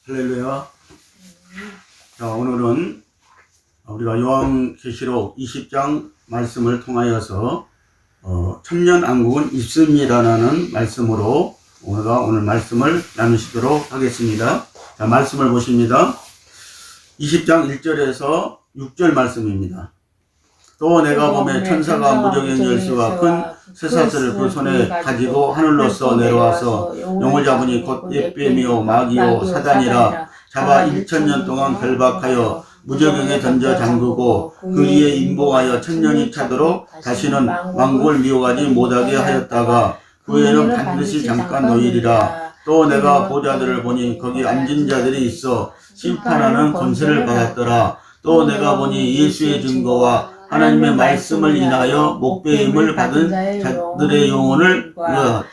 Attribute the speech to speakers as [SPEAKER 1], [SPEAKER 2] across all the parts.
[SPEAKER 1] 할렐루야. 자, 오늘은 우리가 요한계시록 20장 말씀을 통하여서 천년왕국은 있습니다라는 말씀으로 오늘 말씀을 나누시도록 하겠습니다. 자, 말씀을 보십니다. 20장 1절에서 6절 말씀입니다. 또 내가 보매 천사가 무적의 열쇠와 큰 쇠사슬을 그 손에 가지고 하늘로서 내려와서 용을 잡으니 곧 옛뱀이요 마귀요 사단이라 잡아 1000년 동안 결박하여 무저경에 던져 잠그고 그 위에 임복하여 1000년이 차도록 다시는 왕국을 미워하지 못하게 하였다가 그 후에는 반드시 잠깐 노일이라. 또 내가 보좌들을 보니 거기 앉은 자들이 있어 심판하는 권세를 받았더라. 또 내가 보니 예수의 증거와 하나님의 말씀을 인하여 목배임을 받은 자들의 영혼을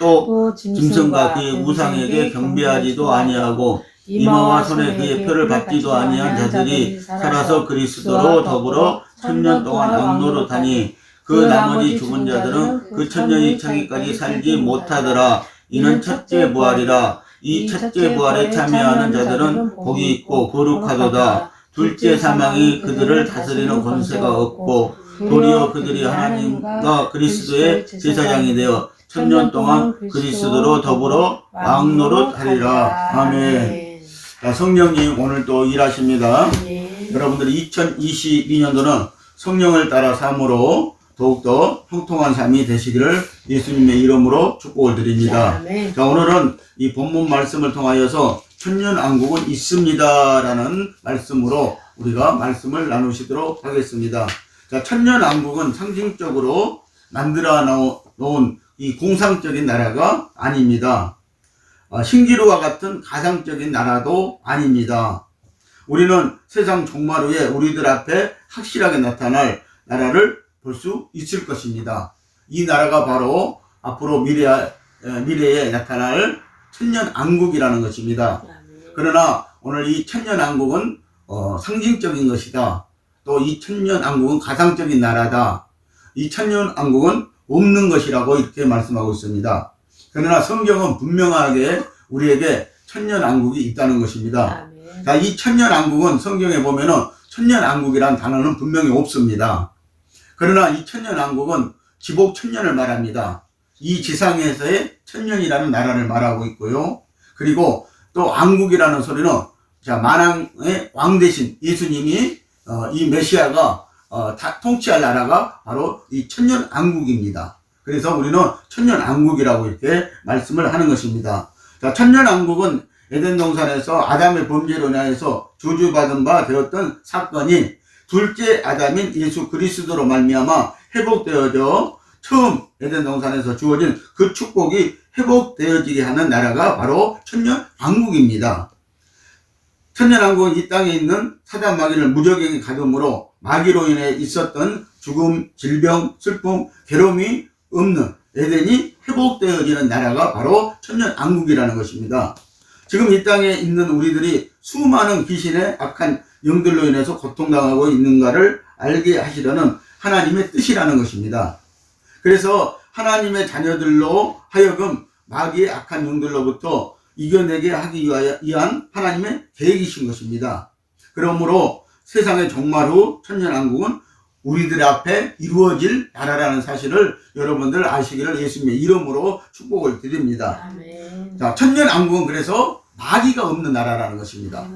[SPEAKER 1] 또 짐승과 그의 우상에게 경배하지도 아니하고 이마와 손에 그의 표를 받지도 아니한 자들이 살아서 그리스도로 더불어 1000년 동안 왕노릇하니 그 나머지 죽은 자들은 그 1000년이 차기까지 살지 못하더라. 이는 첫째 부활이라. 이 첫째 부활에 참여하는 자들은 복이 있고 거룩하도다. 둘째 사망이 그들을 다스리는 권세가 없고 도리어 그들이 하나님과 그리스도의 제사장이 되어 1000년 동안 그리스도로 더불어 왕노릇하리라. 아멘. 자, 성령님 오늘 또 일하십니다. 여러분들이 2022년도는 성령을 따라 삶으로 더욱더 형통한 삶이 되시기를 예수님의 이름으로 축복을 드립니다. 자, 오늘은 이 본문 말씀을 통하여서 천년왕국은 있습니다라는 말씀으로 우리가 말씀을 나누시도록 하겠습니다. 자, 천년왕국은 상징적으로 만들어 놓은 이 공상적인 나라가 아닙니다. 신기루와 같은 가상적인 나라도 아닙니다. 우리는 세상 종말 후에 우리들 앞에 확실하게 나타날 나라를 볼 수 있을 것입니다. 이 나라가 바로 앞으로 미래에 나타날 천년왕국이라는 것입니다. 그러나 오늘 이 천년왕국은 상징적인 것이다. 또 이 천년왕국은 가상적인 나라다. 이 천년왕국은 없는 것이라고 이렇게 말씀하고 있습니다. 그러나 성경은 분명하게 우리에게 천년왕국이 있다는 것입니다. 자, 이 천년왕국은 성경에 보면은 천년왕국이라는 단어는 분명히 없습니다. 그러나 이 천년왕국은 지복 천년을 말합니다. 이 지상에서의 천년이라는 나라를 말하고 있고요. 그리고 또 왕국이라는 소리는 만왕의 왕 대신 예수님이 이 메시아가 다 통치할 나라가 바로 이 천년왕국입니다. 그래서 우리는 천년왕국이라고 이렇게 말씀을 하는 것입니다. 자, 천년왕국은 에덴 동산에서 아담의 범죄로 인하여서 저주받은 바 되었던 사건이 둘째 아담인 예수 그리스도로 말미암아 회복되어져 처음 에덴 동산에서 주어진 그 축복이 회복되어지게 하는 나라가 바로 천년왕국입니다. 천년왕국은 이 땅에 있는 사단 마귀를 무적에게 가둠으로 마귀로 인해 있었던 죽음, 질병, 슬픔, 괴로움이 없는 에덴이 회복되어지는 나라가 바로 천년왕국이라는 것입니다. 지금 이 땅에 있는 우리들이 수많은 귀신의 악한 영들로 인해서 고통당하고 있는가를 알게 하시려는 하나님의 뜻이라는 것입니다. 그래서 하나님의 자녀들로 하여금 마귀의 악한 영들로부터 이겨내게 하기 위한 하나님의 계획이신 것입니다. 그러므로 세상의 종말 후 천년왕국은 우리들 앞에 이루어질 나라라는 사실을 여러분들 아시기를 예수님의 이름으로 축복을 드립니다. 아멘. 자, 천년왕국은 그래서 마귀가 없는 나라라는 것입니다.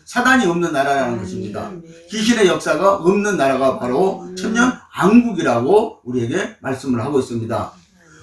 [SPEAKER 1] 사단이 없는 나라라는 것입니다. 귀신의 역사가 없는 나라가 바로 천년왕국이라고 우리에게 말씀을 하고 있습니다.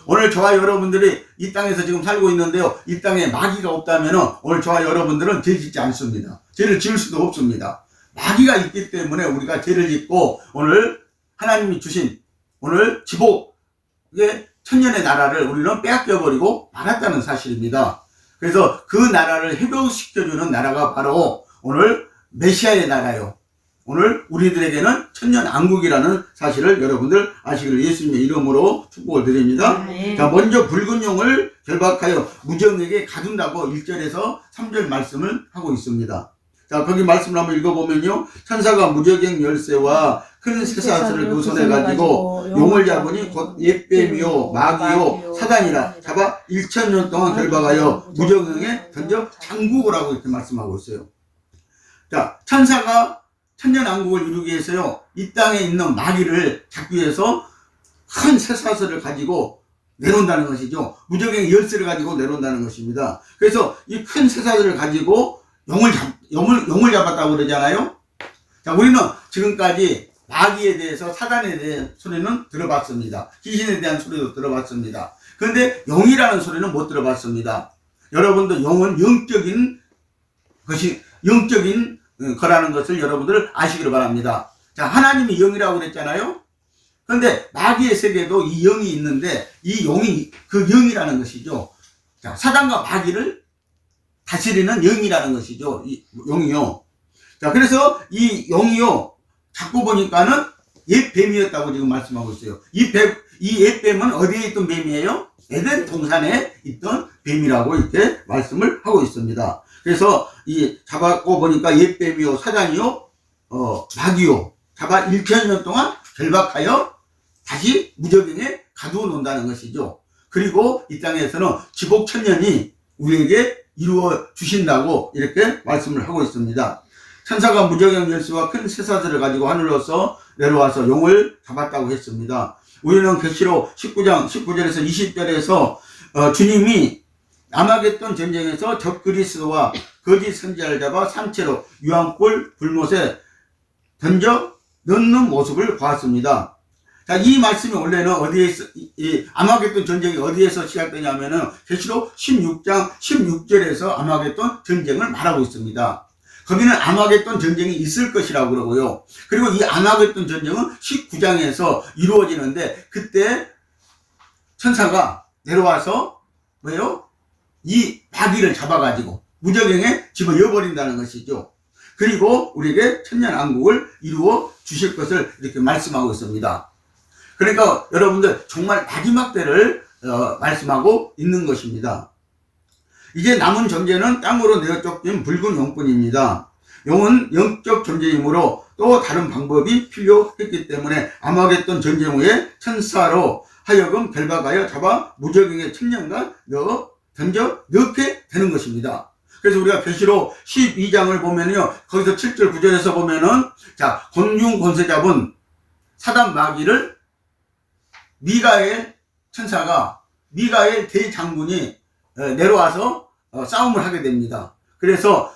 [SPEAKER 1] 오늘 저와 여러분들이 이 땅에서 지금 살고 있는데요. 이 땅에 마귀가 없다면 오늘 저와 여러분들은 죄 짓지 않습니다. 죄를 지을 수도 없습니다. 마귀가 있기 때문에 우리가 죄를 짓고 오늘 하나님이 주신 오늘 지복의 천년의 나라를 우리는 빼앗겨버리고 말았다는 사실입니다. 그래서 그 나라를 회복시켜주는 나라가 바로 오늘 메시아의 나라요. 오늘 우리들에게는 천년왕국이라는 사실을 여러분들 아시기를 예수님의 이름으로 축복을 드립니다. 자, 먼저 붉은 용을 결박하여 무정에게 가둔다고 1절에서 3절 말씀을 하고 있습니다. 자, 거기 말씀을 한번 읽어보면요. 천사가 무적의 열쇠와 큰 쇠사슬을 그 손에 가지고 용을 잡으니 곧 옛뱀이요 마귀요 사단이라 잡아 1000년 동안 결박하여 무저갱에 던져 장국을 하고 이렇게 말씀하고 있어요. 자, 천사가 천년왕국을 이루기 위해서요, 이 땅에 있는 마귀를 잡기 위해서 큰 쇠사슬을 가지고 내려온다는 것이죠. 무저갱 열쇠를 가지고 내려온다는 것입니다. 그래서 이 큰 쇠사슬을 가지고 용을 잡았다고 그러잖아요. 자, 우리는 지금까지 마귀에 대해서 사단에 대한 소리는 들어봤습니다. 귀신에 대한 소리도 들어봤습니다. 그런데 영이라는 소리는 못 들어봤습니다. 여러분도 영은 영적인 거라는 것을 여러분들 아시기를 바랍니다. 자, 하나님이 영이라고 그랬잖아요. 그런데 마귀의 세계도 이 영이 있는데 이 영이 그 영이라는 것이죠. 자, 사단과 마귀를 다스리는 영이라는 것이죠. 이 영이요. 자, 그래서 이 영이요, 자꾸 보니까는 옛 뱀이었다고 지금 말씀하고 있어요. 이 옛 뱀은 어디에 있던 뱀이에요? 에덴 동산에 있던 뱀이라고 이렇게 말씀을 하고 있습니다. 그래서 이 잡았고 보니까 옛 뱀이요, 사단이요, 마귀요, 잡아 1000년 동안 결박하여 다시 무저갱에 가두어 놓는다는 것이죠. 그리고 이 땅에서는 지복천년이 우리에게 이루어 주신다고 이렇게 말씀을 하고 있습니다. 천사가 무저갱 열쇠와 큰 쇠사슬을 가지고 하늘로서 내려와서 용을 잡았다고 했습니다. 우리는 계시록 19장 19절에서 20절에서 주님이 아마겟돈 전쟁에서 적 그리스도와 거짓 선지자를 잡아 산채로 유황불 불못에 던져 넣는 모습을 보았습니다. 자, 이 말씀이 원래는 어디에서, 이 아마겟돈 전쟁이 어디에서 시작되냐면은 계시록 16장 16절에서 아마겟돈 전쟁을 말하고 있습니다. 거기는 아마겟돈 전쟁이 있을 것이라고 그러고요. 그리고 이 아마겟돈 전쟁은 19장에서 이루어지는데 그때 천사가 내려와서 뭐예요? 이 마귀를 잡아가지고 무저갱에 집어넣어버린다는 것이죠. 그리고 우리에게 천년왕국을 이루어 주실 것을 이렇게 말씀하고 있습니다. 그러니까 여러분들 정말 마지막 때를 말씀하고 있는 것입니다. 이제 남은 존재는 땅으로 내어 쫓긴 붉은 용뿐입니다. 용은 영적 존재이므로 또 다른 방법이 필요했기 때문에 아마겟돈 전쟁 후에 천사로 하여금 결박하여 잡아 무저갱에 천년간 던져 넣게 되는 것입니다. 그래서 우리가 계시록 12장을 보면요, 거기서 7절 9절에서 보면은, 자, 곤충 권세 잡은 사단 마귀를 미가엘 천사가, 미가엘 대장군이 내려와서 싸움을 하게 됩니다. 그래서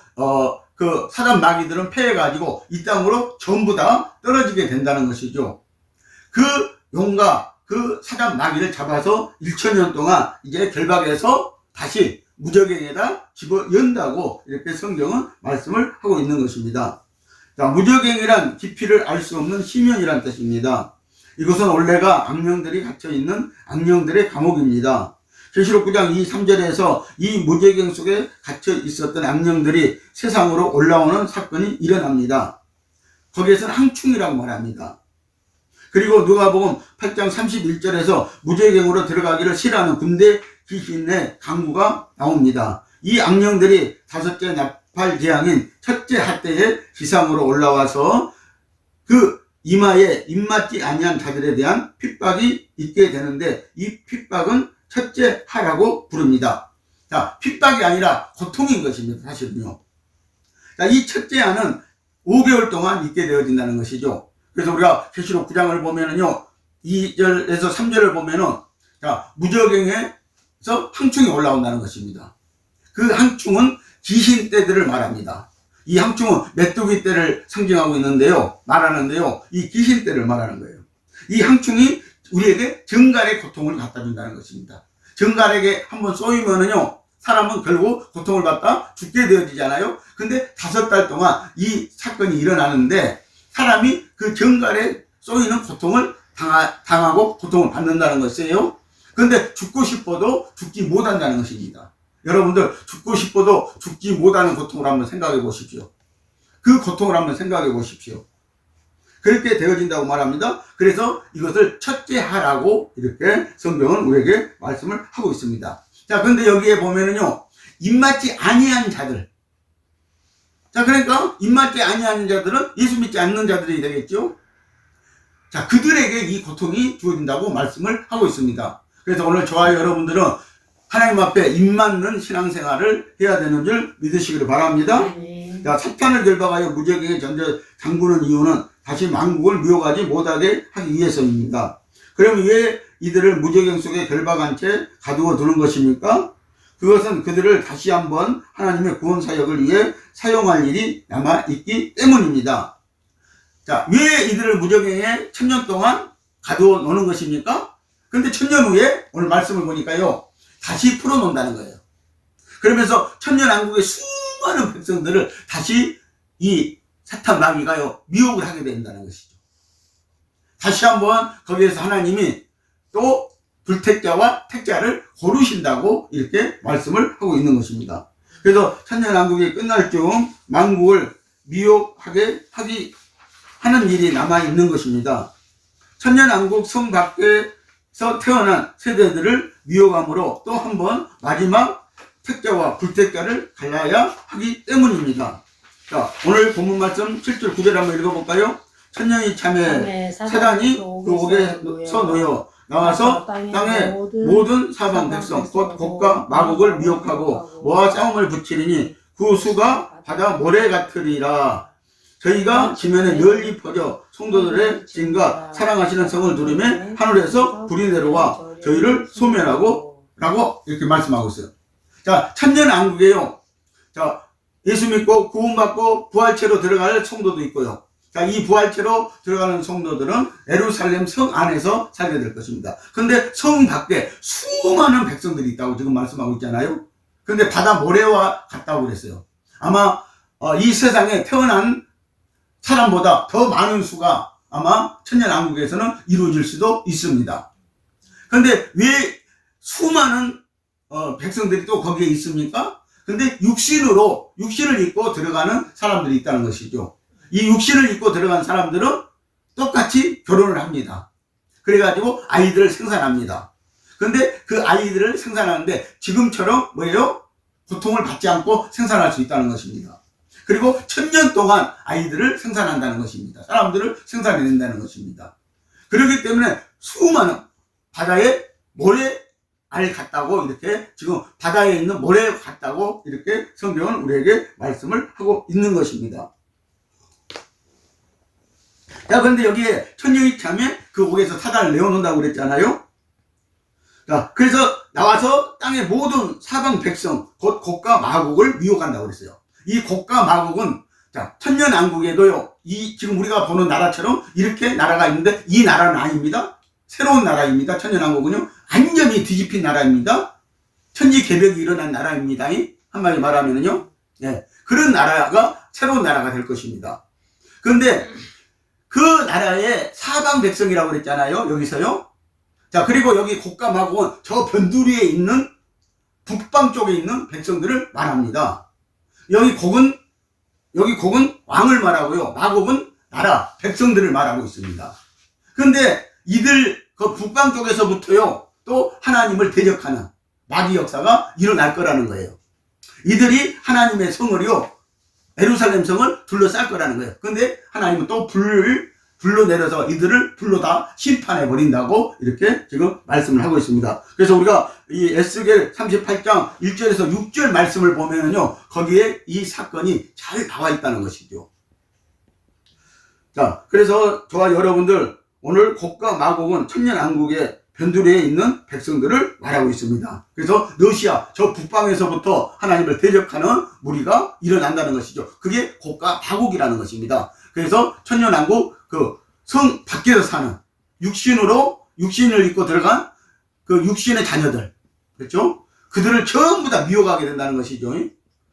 [SPEAKER 1] 그 사단 마귀들은 패해가지고 이 땅으로 전부 다 떨어지게 된다는 것이죠. 그 용과 그 사단 마귀를 잡아서 1000년 동안 이제 결박해서 다시 무저갱에다 집어연다고 이렇게 성경은 말씀을 하고 있는 것입니다. 자, 무저갱이란 깊이를 알 수 없는 심연이란 뜻입니다. 이것은 원래가 악령들이 갇혀있는 악령들의 감옥입니다. 계시록 9장 2, 3절에서 이 무저갱 속에 갇혀 있었던 악령들이 세상으로 올라오는 사건이 일어납니다. 거기에서는 항충이라고 말합니다. 그리고 누가복음 8장 31절에서 무저갱으로 들어가기를 싫어하는 군대 귀신의 강구가 나옵니다. 이 악령들이 다섯째 나팔 재앙인 첫째 핫대의 지상으로 올라와서 그 이마에 입맞지 아니한 자들에 대한 핍박이 있게 되는데 이 핍박은 첫째 하라고 부릅니다. 자, 핍박이 아니라 고통인 것입니다. 사실은요. 자, 이 첫째 하는 5개월 동안 있게 되어진다는 것이죠. 그래서 우리가 계시록 9장을 보면은요, 2절에서 3절을 보면은, 자, 무저갱에서 항충이 올라온다는 것입니다. 그 항충은 귀신 떼들을 말합니다. 이 항충은 메뚜기 떼를 상징하고 있는데요, 말하는데요, 이 귀신 떼를 말하는 거예요. 이 항충이 우리에게 정갈의 고통을 갖다 준다는 것입니다. 정갈에게 한번 쏘이면은요, 사람은 결국 고통을 받다 죽게 되어지잖아요. 근데 5달 동안 이 사건이 일어나는데 사람이 그 정갈에 쏘이는 고통을 당하고 고통을 받는다는 것이에요. 그런데 죽고 싶어도 죽지 못한다는 것입니다. 여러분들 죽고 싶어도 죽지 못하는 고통을 한번 생각해 보십시오. 그 고통을 한번 생각해 보십시오. 그렇게 되어진다고 말합니다. 그래서 이것을 첫째 하라고 이렇게 성경은 우리에게 말씀을 하고 있습니다. 자, 근데 여기에 보면은요, 입맞지 아니한 자들. 자, 그러니까 입맞지 아니한 자들은 예수 믿지 않는 자들이 되겠죠. 자, 그들에게 이 고통이 주어진다고 말씀을 하고 있습니다. 그래서 오늘 저와 여러분들은 하나님 앞에 입맞는 신앙생활을 해야 되는 줄 믿으시기를 바랍니다. 자, 사탄을 결박하여 무적에게 잠그는 이유는 다시 만국을 미혹하지 못하게 하기 위해서입니다. 그럼 왜 이들을 무적행 속에 결박한 채 가두어 두는 것입니까? 그것은 그들을 다시 한번 하나님의 구원 사역을 위해 사용할 일이 남아있기 때문입니다. 자, 왜 이들을 무적행에 1000년 동안 가두어 놓는 것입니까? 근데 1000년 후에 오늘 말씀을 보니까요, 다시 풀어놓는다는 거예요. 그러면서 천년왕국의 수많은 백성들을 다시 이 사탄 마귀가요, 미혹을 하게 된다는 것이죠. 다시 한번 거기에서 하나님이 또 불택자와 택자를 고르신다고 이렇게 말씀을 하고 있는 것입니다. 그래서 천년왕국이 끝날 즈음 만국을 미혹하게 하는 일이 남아있는 것입니다. 천년왕국 성 밖에서 태어난 세대들을 미혹함으로 또 한 번 마지막 택자와 불택자를 갈라야 하기 때문입니다. 자, 오늘 본문 말씀 7절 9절 한번 읽어볼까요? 천년이 참에 사단이 그 옥에서 놓여 나와서 땅의 모든 사방 백성 곧 곡과 마곡을 미혹하고 모아 싸움을 붙이리니 그 수가 바다 모래 같으리라. 저희가 지면에 널리 퍼져 성도들의 진과 사랑하시는 성을 누리며 하늘에서 불이 내려와 저희를 소멸하고 라고 이렇게 말씀하고 있어요. 자, 천년왕국에요. 자, 예수 믿고 구원받고 부활체로 들어갈 성도도 있고요. 자, 이 부활체로 들어가는 성도들은 예루살렘 성 안에서 살게 될 것입니다. 근데 성 밖에 수많은 백성들이 있다고 지금 말씀하고 있잖아요. 근데 바다 모래와 같다고 그랬어요. 아마 이 세상에 태어난 사람보다 더 많은 수가 아마 천년왕국에서는 이루어질 수도 있습니다. 근데 왜 수많은 백성들이 또 거기에 있습니까? 근데 육신을 입고 들어가는 사람들이 있다는 것이죠. 이 육신을 입고 들어간 사람들은 똑같이 결혼을 합니다. 그래가지고 아이들을 생산합니다. 근데 그 아이들을 생산하는데 지금처럼 뭐예요? 고통을 받지 않고 생산할 수 있다는 것입니다. 그리고 1000년 동안 아이들을 생산한다는 것입니다. 사람들을 생산해낸다는 것입니다. 그렇기 때문에 수많은 바다에 모래 알 같다고 이렇게 지금 바다에 있는 모래 같다고 이렇게 성경은 우리에게 말씀을 하고 있는 것입니다. 자, 그런데 여기에 천년이 참에 그 옥에서 사단을 내어놓는다고 그랬잖아요. 자, 그래서 나와서 땅의 모든 사방 백성 곧 곡과 마곡을 미혹한다고 그랬어요. 이 곡과 마곡은 자, 천년왕국에도요, 이 지금 우리가 보는 나라처럼 이렇게 나라가 있는데 이 나라는 아닙니다. 새로운 나라입니다. 천년왕국은요, 완전히 뒤집힌 나라입니다. 천지개벽이 일어난 나라입니다. 한마디 말하면요, 예, 그런 나라가 새로운 나라가 될 것입니다. 그런데 그 나라의 사방 백성이라고 그랬잖아요. 여기서요. 자, 그리고 여기 곡과 마곡은 저 변두리에 있는 북방 쪽에 있는 백성들을 말합니다. 여기 곡은 왕을 말하고요. 마곡은 나라, 백성들을 말하고 있습니다. 그런데 이들 그 북방 쪽에서부터요, 또 하나님을 대적하는 마귀 역사가 일어날 거라는 거예요. 이들이 하나님의 성을요, 예루살렘 성을 둘러쌀 거라는 거예요. 근데 하나님은 또 불로 내려서 이들을 불로 다 심판해 버린다고 이렇게 지금 말씀을 하고 있습니다. 그래서 우리가 이 에스겔 38장 1절에서 6절 말씀을 보면은요, 거기에 이 사건이 잘 나와 있다는 것이죠. 자, 그래서 저와 여러분들 오늘 곡과 마곡은 천년왕국의 변두리에 있는 백성들을 말하고 있습니다. 그래서 러시아 저 북방에서부터 하나님을 대적하는 무리가 일어난다는 것이죠. 그게 곡과 마곡이라는 것입니다. 그래서 천년왕국 그 성 밖에서 사는 육신을 입고 들어간 그 육신의 자녀들, 그렇죠? 그들을 전부 다 미혹하게 된다는 것이죠.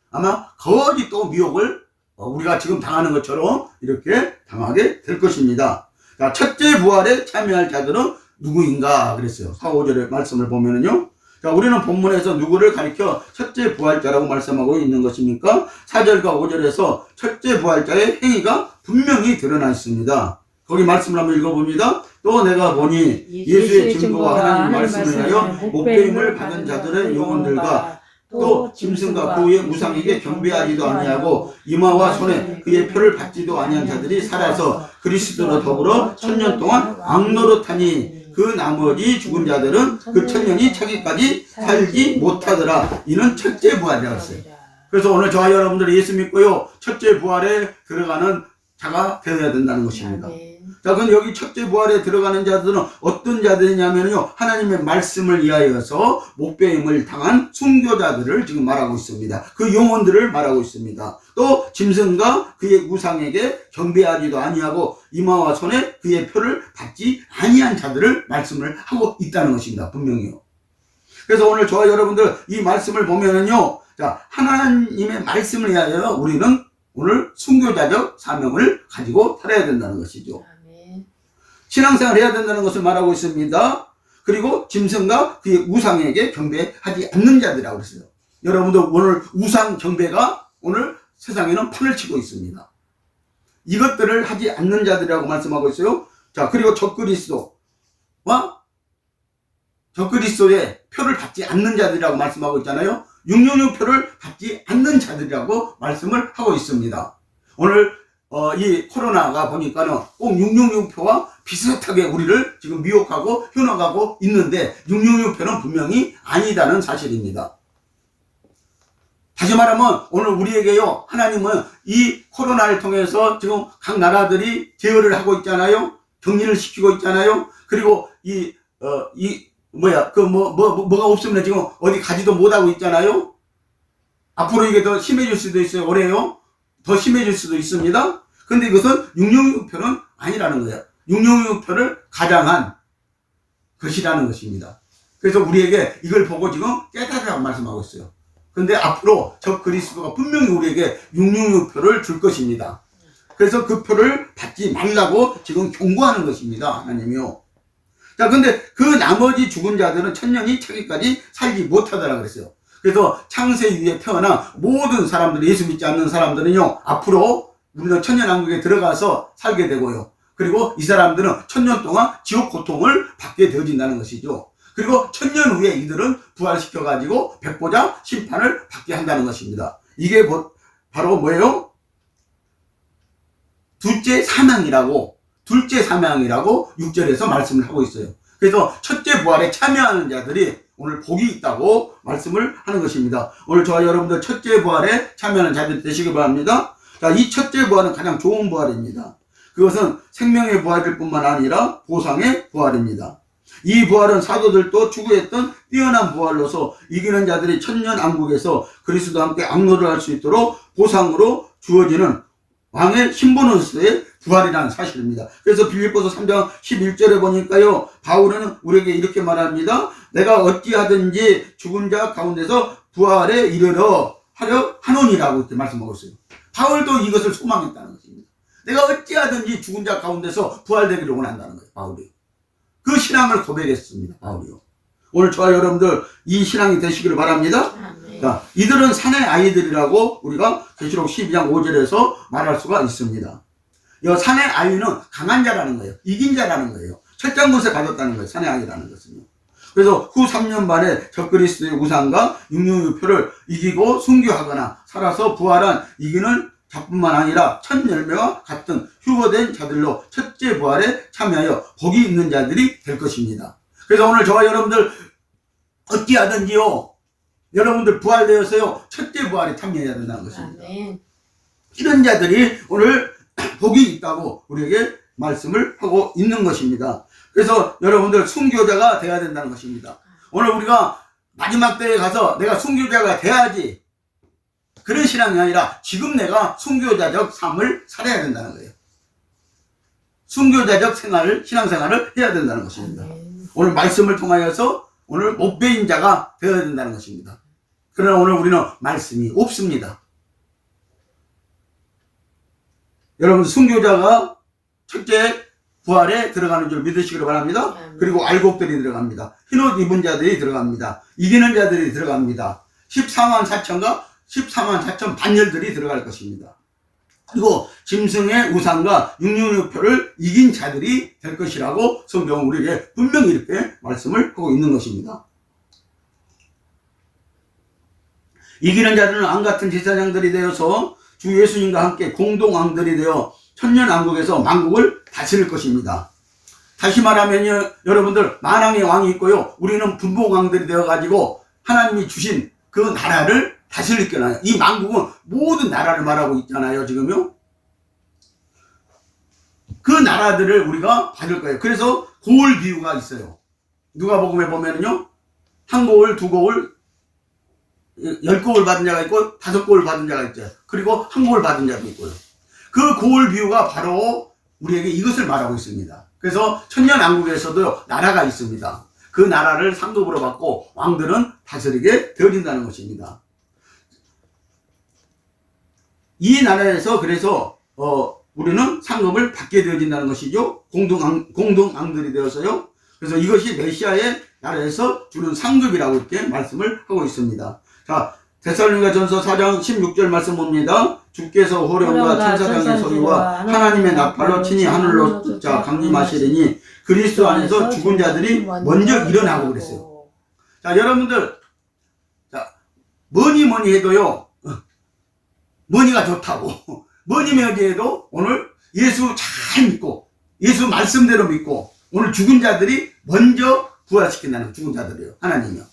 [SPEAKER 1] 아마 거짓 또 미혹을 우리가 지금 당하는 것처럼 이렇게 당하게 될 것입니다. 자, 첫째 부활에 참여할 자들은 누구인가 그랬어요. 4, 5절의 말씀을 보면은요. 자, 우리는 본문에서 누구를 가리켜 첫째 부활자라고 말씀하고 있는 것입니까? 4절과 5절에서 첫째 부활자의 행위가 분명히 드러나 있습니다. 거기 말씀을 한번 읽어봅니다. 또 내가 보니 예수의 증거와 하나님 말씀을 하여 목배임을 받은 자들의 영혼들과 또 짐승과 그 위에 우상에게 경배하지도 아니하고 이마와 손에 그의 표를 받지도 아니한 자들이 살아서 그리스도로 더불어 1000년 동안 왕노릇하니 그 나머지 죽은 자들은 그 1000년이 차기까지 살지 못하더라. 이는 첫째 부활이라고 했어요. 그래서 오늘 저와 여러분들이 예수 믿고요, 첫째 부활에 들어가는 자가 되어야 된다는 것입니다. 자, 그럼 여기 첫째 부활에 들어가는 자들은 어떤 자들이냐면요, 하나님의 말씀을 위하여서 목배임을 당한 순교자들을 지금 말하고 있습니다. 그 영혼들을 말하고 있습니다. 또 짐승과 그의 우상에게 경배하지도 아니하고 이마와 손에 그의 표를 받지 아니한 자들을 말씀을 하고 있다는 것입니다. 분명히요. 그래서 오늘 저와 여러분들 이 말씀을 보면은요, 자, 하나님의 말씀을 위하여 우리는 오늘 순교자적 사명을 가지고 살아야 된다는 것이죠. 신앙생활을 해야 된다는 것을 말하고 있습니다. 그리고 짐승과 그의 우상에게 경배하지 않는 자들이라고 그랬어요. 여러분들 오늘 우상 경배가 오늘 세상에는 판을 치고 있습니다. 이것들을 하지 않는 자들이라고 말씀하고 있어요. 자, 그리고 적그리스도의 표를 받지 않는 자들이라고 말씀하고 있잖아요. 666표를 받지 않는 자들이라고 말씀을 하고 있습니다. 오늘 이 코로나가 보니까는 꼭 666표와 비슷하게 우리를 지금 미혹하고 현혹하고 있는데 666표는 분명히 아니다는 사실입니다. 다시 말하면 오늘 우리에게요, 하나님은 이 코로나를 통해서 지금 각 나라들이 제어를 하고 있잖아요. 격리를 시키고 있잖아요. 그리고 뭐가 없으면 지금 어디 가지도 못하고 있잖아요. 앞으로 이게 더 심해질 수도 있어요. 올해요. 더 심해질 수도 있습니다. 근데 이것은 666표는 아니라는 거예요. 666표를 가장한 것이라는 것입니다. 그래서 우리에게 이걸 보고 지금 깨달으라고 말씀하고 있어요. 근데 앞으로 저 그리스도가 분명히 우리에게 666표를 줄 것입니다. 그래서 그 표를 받지 말라고 지금 경고하는 것입니다. 하나님이요. 자, 근데 그 나머지 죽은 자들은 1000년이 차기까지 살지 못하더라 그랬어요. 그래서 창세 이후에 태어난 모든 사람들, 예수 믿지 않는 사람들은요, 앞으로 우리는 천년왕국에 들어가서 살게 되고요. 그리고 이 사람들은 1000년 동안 지옥 고통을 받게 되어진다는 것이죠. 그리고 1000년 후에 이들은 부활시켜가지고 백보자 심판을 받게 한다는 것입니다. 이게 바로 뭐예요? 둘째 사명이라고 6절에서 말씀을 하고 있어요. 그래서 첫째 부활에 참여하는 자들이 오늘 복이 있다고 말씀을 하는 것입니다. 오늘 저와 여러분들 첫째 부활에 참여하는 자들 되시기 바랍니다. 자, 이 첫째 부활은 가장 좋은 부활입니다. 그것은 생명의 부활일 뿐만 아니라 보상의 부활입니다. 이 부활은 사도들도 추구했던 뛰어난 부활로서 이기는 자들이 천년왕국에서 그리스도와 함께 악노를 할 수 있도록 보상으로 주어지는 왕의 신보노스의 부활이라는 사실입니다. 그래서 빌립보서 3장 11절에 보니까요, 바울은 우리에게 이렇게 말합니다. 내가 어찌하든지 죽은 자 가운데서 부활에 이르러 하려 하노니라고 이렇게 말씀하고 있어요. 바울도 이것을 소망했다는 것입니다. 내가 어찌하든지 죽은 자 가운데서 부활되기를 원한다는 거예요. 바울이. 그 신앙을 고백했습니다. 바울이요. 오늘 저와 여러분들 이 신앙이 되시기를 바랍니다. 자, 이들은 산의 아이들이라고 우리가 계시록 12장 5절에서 말할 수가 있습니다. 이 산의 아이는 강한 자라는 거예요. 이긴 자라는 거예요. 철장 곳에 가졌다는 거예요. 산의 아이라는 것은요. 그래서 후 3년 만에 적그리스도의 우상과 666표를 이기고 순교하거나 살아서 부활한 이기는 자뿐만 아니라 첫 열매와 같은 휴거된 자들로 첫째 부활에 참여하여 복이 있는 자들이 될 것입니다. 그래서 오늘 저와 여러분들 어찌하든지요, 여러분들 부활되어서요, 첫째 부활에 참여해야 된다는 것입니다. 이런 자들이 오늘 복이 있다고 우리에게 말씀을 하고 있는 것입니다. 그래서 여러분들 순교자가 돼야 된다는 것입니다. 오늘 우리가 마지막 때에 가서 내가 순교자가 돼야지, 그런 신앙이 아니라 지금 내가 순교자적 삶을 살아야 된다는 거예요. 순교자적 신앙생활을 해야 된다는 것입니다. 오늘 말씀을 통하여서 오늘 목배인 자가 되어야 된다는 것입니다. 그러나 오늘 우리는 말씀이 없습니다. 여러분, 순교자가 첫째 부활에 들어가는 줄 믿으시기를 바랍니다. 그리고 알곡들이 들어갑니다. 흰옷 입은 자들이 들어갑니다. 이기는 자들이 들어갑니다. 14만 4천 반열들이 들어갈 것입니다. 그리고 짐승의 우상과 666표를 이긴 자들이 될 것이라고 성경은 우리에게 분명히 이렇게 말씀을 하고 있는 것입니다. 이기는 자들은 왕같은 제사장들이 되어서 주 예수님과 함께 공동왕들이 되어 천년왕국에서 만국을 다스릴 것입니다. 다시 말하면요, 여러분들, 만왕의 왕이 있고요, 우리는 분봉왕들이 되어가지고 하나님이 주신 그 나라를 다스릴 거나요. 이 만국은 모든 나라를 말하고 있잖아요, 지금요. 그 나라들을 우리가 받을 거예요. 그래서 고을 비유가 있어요. 누가복음에 보면은요, 한 고을, 두 고을, 10고을 받은 자가 있고 5고을 받은 자가 있죠. 그리고 한 고을 받은 자도 있고요. 그 고을 비유가 바로 우리에게 이것을 말하고 있습니다. 그래서 천년왕국에서도 나라가 있습니다. 그 나라를 상급으로 받고 왕들은 다스리게 되어진다는 것입니다. 이 나라에서 그래서 우리는 상급을 받게 되어진다는 것이죠. 공동왕들이 되어서요. 그래서 이것이 메시아의 나라에서 주는 상급이라고 이렇게 말씀을 하고 있습니다. 자, 데살로니가전서 4장 16절 말씀 봅니다. 주께서 호령과 천사장의 소리와 하나님의 나팔로 친히 하늘로 쫓아 강림하시리니 그리스도 안에서 죽은 자들이 먼저 일어나고 그랬어요. 자, 여러분들, 자, 뭐니 해도요, 뭐니가 좋다고, 뭐니 해도 오늘 예수 잘 믿고, 예수 말씀대로 믿고, 오늘 죽은 자들이 먼저 부활시킨다는, 죽은 자들이요, 하나님이요.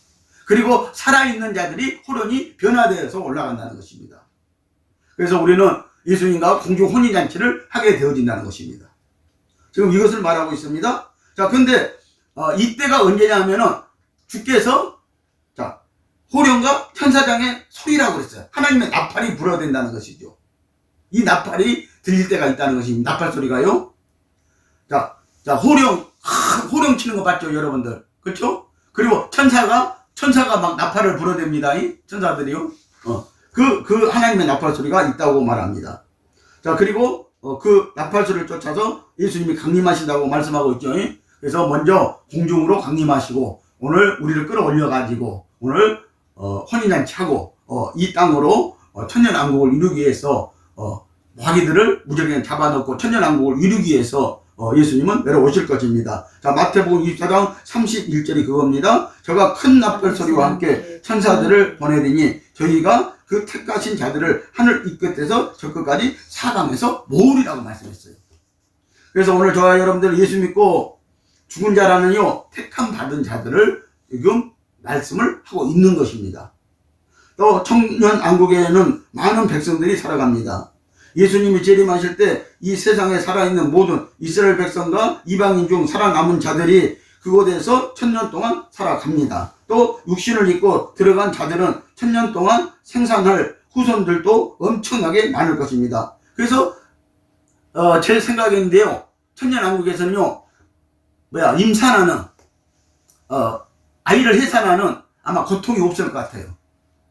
[SPEAKER 1] 그리고 살아있는 자들이 호련히 변화되어서 올라간다는 것입니다. 그래서 우리는 예수님과 공중 혼인잔치를 하게 되어진다는 것입니다. 지금 이것을 말하고 있습니다. 자, 근데 이때가 언제냐 하면은 주께서, 자, 호령과 천사장의 소리라고 그랬어요. 하나님의 나팔이 불어야 된다는 것이죠. 이 나팔이 들릴 때가 있다는 것입니다. 나팔 소리가요. 자, 호령 치는 거 봤죠, 여러분들? 그렇죠? 그리고 천사가 막 나팔을 불어댑니다. 천사들이요. 그 하나님의 나팔 소리가 있다고 말합니다. 자, 그리고 그 나팔 소리를 쫓아서 예수님이 강림하신다고 말씀하고 있죠. 그래서 먼저 공중으로 강림하시고 오늘 우리를 끌어올려 가지고 오늘 혼인잔치하고 이 땅으로 천년왕국을 이루기 위해서 마귀들을 무조건 잡아놓고 천년왕국을 이루기 위해서 예수님은 내려오실 것입니다. 자, 마태복음 24장 31절이 그겁니다. 저가 큰 나팔 소리와 함께 천사들을 보내리니 저희가 그 택하신 자들을 하늘 이 끝에서 저 끝까지 사방에서 모으리라고 말씀했어요. 그래서 오늘 저와 여러분들 예수 믿고 죽은 자라는요, 택함 받은 자들을 지금 말씀을 하고 있는 것입니다. 또 천년왕국에는 많은 백성들이 살아갑니다. 예수님이 재림하실 때 이 세상에 살아있는 모든 이스라엘 백성과 이방인 중 살아남은 자들이 그곳에서 1000년 동안 살아갑니다. 또 육신을 입고 들어간 자들은 1000년 동안 생산할 후손들도 엄청나게 많을 것입니다. 그래서 제 생각인데요, 천년왕국에서는요, 임산하는 아이를 해산하는 아마 고통이 없을 것 같아요.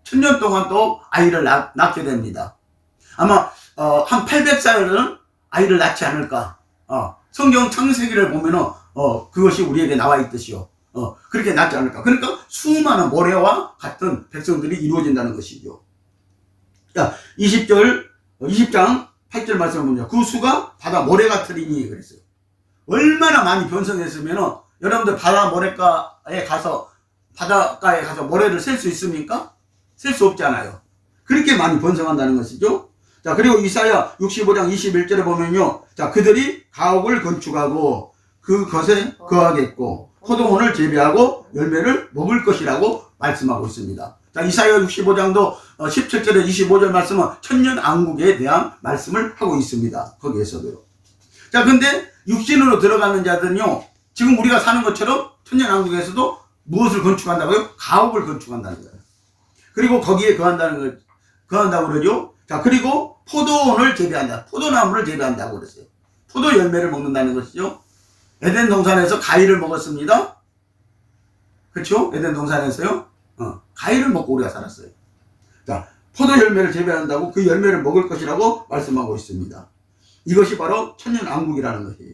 [SPEAKER 1] 1000년 동안 또 아이를 낳게 됩니다. 아마 한 800살은 아이를 낳지 않을까. 성경 창세기를 보면은 그것이 우리에게 나와 있듯이요. 그렇게 낳지 않을까. 그러니까 수많은 모래와 같은 백성들이 이루어진다는 것이죠. 자, 20장 8절 말씀을 보면 그 수가 바다 모래 같으리니 그랬어요. 얼마나 많이 변성했으면은 여러분들 바닷가에 가서 모래를 셀 수 있습니까? 셀 수 없잖아요. 그렇게 많이 번성한다는 것이죠. 자, 그리고 이사야 65장 21절에 보면요. 자, 그들이 가옥을 건축하고 그것에 거하겠고 포도원을 재배하고 열매를 먹을 것이라고 말씀하고 있습니다. 자, 이사야 65장도 17절에 25절 말씀은 천년왕국에 대한 말씀을 하고 있습니다. 거기에서도요. 자, 근데 육신으로 들어가는 자들은요, 지금 우리가 사는 것처럼 천년왕국에서도 무엇을 건축한다고요? 가옥을 건축한다는 거예요. 그리고 거기에 거한다고 그러죠. 자, 그리고 포도원을 재배한다. 포도나무를 재배한다고 그랬어요. 포도 열매를 먹는다는 것이죠. 에덴 동산에서 가위를 먹었습니다. 그렇죠? 에덴 동산에서요. 가위를 먹고 우리가 살았어요. 자, 포도 열매를 재배한다고 그 열매를 먹을 것이라고 말씀하고 있습니다. 이것이 바로 천년왕국이라는 것이에요.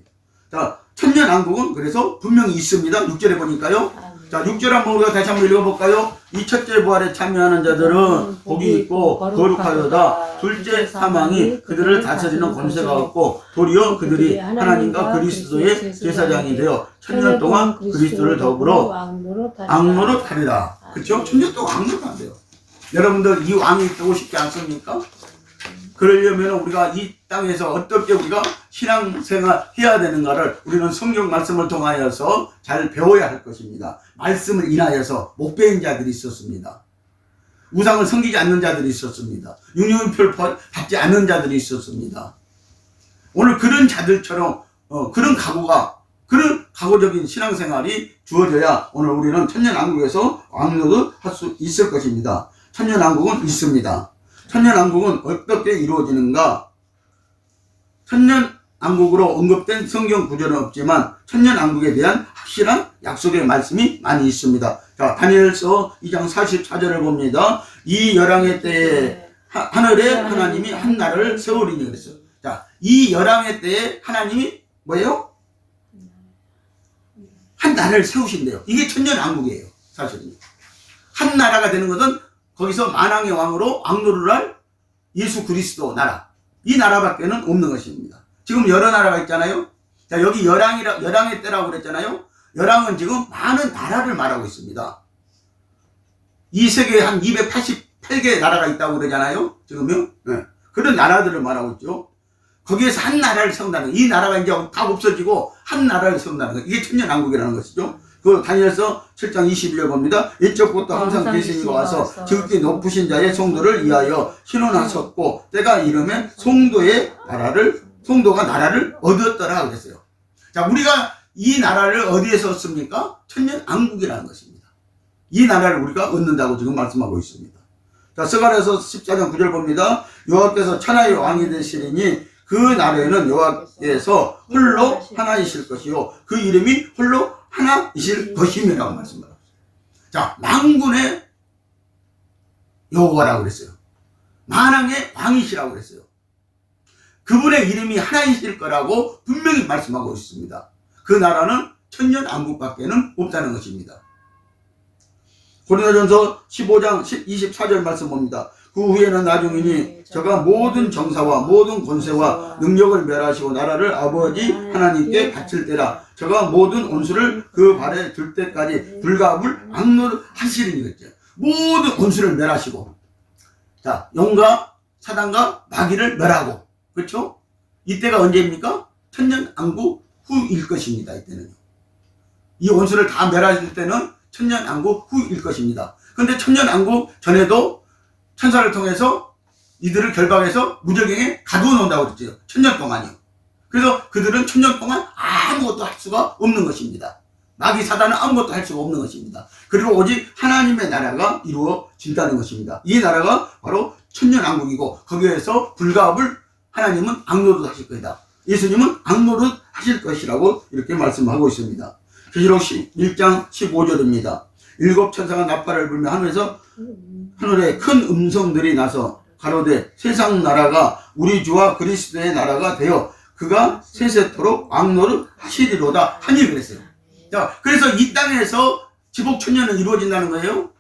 [SPEAKER 1] 자, 천년왕국은 그래서 분명히 있습니다. 6절에 보니까요. 자, 6절 한번 우리가 다시 한번 읽어볼까요? 이 첫째 부활에 참여하는 자들은 복이 있고 거룩하도다. 둘째 사망이 그들을 다스리는 권세가 없고 도리어 그들이 하나님과 그리스도의 제사장이 되어 천년 동안 그리스도를 더불어 악노릇하리라. 그렇죠? 천년 동안 악노릇 안 돼요. 여러분들 이 왕이 되고 싶지 않습니까? 그러려면 우리가 이 땅에서 어떻게 우리가 신앙생활 해야 되는가를 우리는 성경 말씀을 통하여서 잘 배워야 할 것입니다. 말씀을 인하여서 못 배운 자들이 있었습니다. 우상을 섬기지 않는 자들이 있었습니다. 육륜표를 받지 않는 자들이 있었습니다. 오늘 그런 자들처럼 그런 각오적인 신앙생활이 주어져야 오늘 우리는 천년왕국에서 왕노릇 할 수 있을 것입니다. 천년왕국은 있습니다. 천년왕국은 어떻게 이루어지는가? 천년왕국으로 언급된 성경 구절은 없지만 천년왕국에 대한 확실한 약속의 말씀이 많이 있습니다. 자, 다니엘서 2장 44절을 봅니다. 이 열왕의 때에 하늘에 하나님이 한 나라를 세우리니 그랬어요. 자, 이 열왕의 때에 하나님이 뭐예요? 한 나라를 세우신대요. 이게 천년왕국이에요. 사실은요. 한 나라가 되는 것은 거기서 만왕의 왕으로 왕노를 할 예수 그리스도 나라. 이 나라밖에는 없는 것입니다. 지금 여러 나라가 있잖아요. 자, 여기 열왕의 때라고 그랬잖아요. 열왕은 지금 많은 나라를 말하고 있습니다. 이 세계에 한 288개의 나라가 있다고 그러잖아요. 지금요. 네. 그런 나라들을 말하고 있죠. 거기에서 한 나라를 세운다는 거. 이 나라가 이제 다 없어지고 한 나라를 세운다는 거. 이게 천년왕국이라는 것이죠. 그 다니엘서 7장 21절 봅니다. 이쪽부터 항상 계신 이가 와서 지극히 높으신 자의 성도를 위하여 신원하셨고 때가 이르면 성도가 나라를 얻었더라 그랬어요. 자, 우리가 이 나라를 어디에서 얻습니까? 천년왕국이라는 것입니다. 이 나라를 우리가 얻는다고 지금 말씀하고 있습니다. 자, 스가랴서 14장 9절 봅니다. 여호와께서 천하의 왕이 되시리니 그 나라에는 여호와께서 홀로 하나이실 것이요 그 이름이 홀로 하나이실 것임이라고 말씀합니다. 자, 만군의 여호와라고 그랬어요. 만왕의 왕이시라고 그랬어요. 그분의 이름이 하나이실 거라고 분명히 말씀하고 있습니다. 그 나라는 천년왕국밖에는 없다는 것입니다. 고린도전서 15장 24절 말씀 봅니다. 그 후에는 나중이니 저가 모든 정사와 모든 권세와 능력을 멸하시고 나라를 아버지 하나님께 바칠 때라 저가 모든 원수를 그 발에 들 때까지 불가불 악노를 하시리니 그랬죠. 모든 원수를 멸하시고 자, 용과 사단과 마귀를 멸하고 그렇죠? 이때가 언제입니까? 천년왕국 후일 것입니다. 이때는 이 원수를 다 멸하실 때는 천년왕국 후일 것입니다. 그런데 천년왕국 전에도 천사를 통해서 이들을 결박해서 무저갱에 가두어 놓는다고 그랬죠. 천년 동안이요. 그래서 그들은 천년 동안 아무것도 할 수가 없는 것입니다. 마귀 사단은 아무것도 할 수가 없는 것입니다. 그리고 오직 하나님의 나라가 이루어진다는 것입니다. 이 나라가 바로 천년왕국이고 거기에서 불가합을 하나님은 악노릇 하실 것이다. 예수님은 악노릇 하실 것이라고 이렇게 말씀하고 있습니다. 계시록 1장 15절입니다. 일곱 천사가 나팔을 불며 하늘에 큰 음성들이 나서 가로되 세상 나라가 우리 주와 그리스도의 나라가 되어 그가 세세토록 왕노릇 하시리로다 하니 그랬어요. 자, 그래서 이 땅에서 지복천년은 이루어진다는 거예요.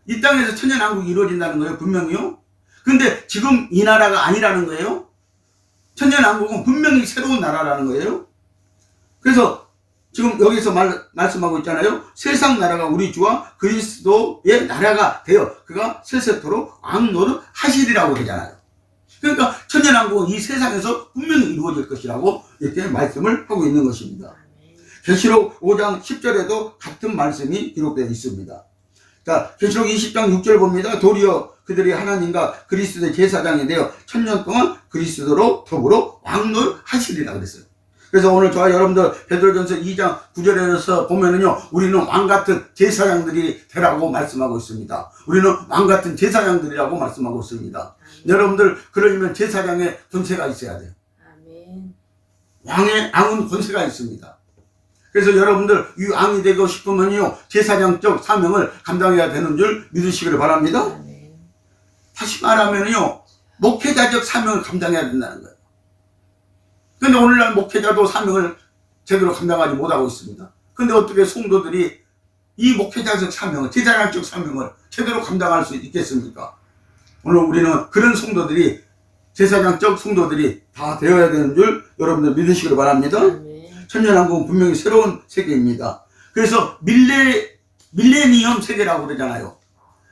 [SPEAKER 1] 이 땅에서 천년왕국이 이루어진다는 거예요. 분명히요. 근데 지금 이 나라가 아니라는 거예요. 천년왕국은 분명히 새로운 나라라는 거예요. 그래서 지금 여기서 말씀하고 있잖아요. 세상 나라가 우리 주와 그리스도의 나라가 되어 그가 세세토록 왕노릇 하시리라고 그러잖아요. 그러니까 천년왕국은 이 세상에서 분명히 이루어질 것이라고 이렇게 말씀을 하고 있는 것입니다. 계시록 5장 10절에도 같은 말씀이 기록되어 있습니다. 자, 계시록 20장 6절 봅니다. 도리어 그들이 하나님과 그리스도의 제사장이 되어 천년 동안 그리스도로 더불어 왕노릇 하시리라 그랬어요. 그래서 오늘 저와 여러분들 베드로전서 2장 9절에서 보면은요, 우리는 왕같은 제사장들이 되라고 말씀하고 있습니다. 우리는 왕같은 제사장들이라고 말씀하고 있습니다. 여러분들 그러려면 제사장의 권세가 있어야 돼요. 아멘. 왕은 권세가 있습니다. 그래서 여러분들 이 왕이 되고 싶으면요, 제사장적 사명을 감당해야 되는 줄 믿으시기를 바랍니다. 아멘. 다시 말하면요, 목회자적 사명을 감당해야 된다는 거예요. 근데 오늘날 목회자도 사명을 제대로 감당하지 못하고 있습니다. 근데 어떻게 성도들이 이 목회자적 사명을, 제사장적 사명을 제대로 감당할 수 있겠습니까? 오늘 우리는 그런 성도들이, 제사장적 성도들이 다 되어야 되는 줄 여러분들 믿으시길 바랍니다. 천년왕국은 분명히 새로운 세계입니다. 그래서 밀레니엄 세계라고 그러잖아요.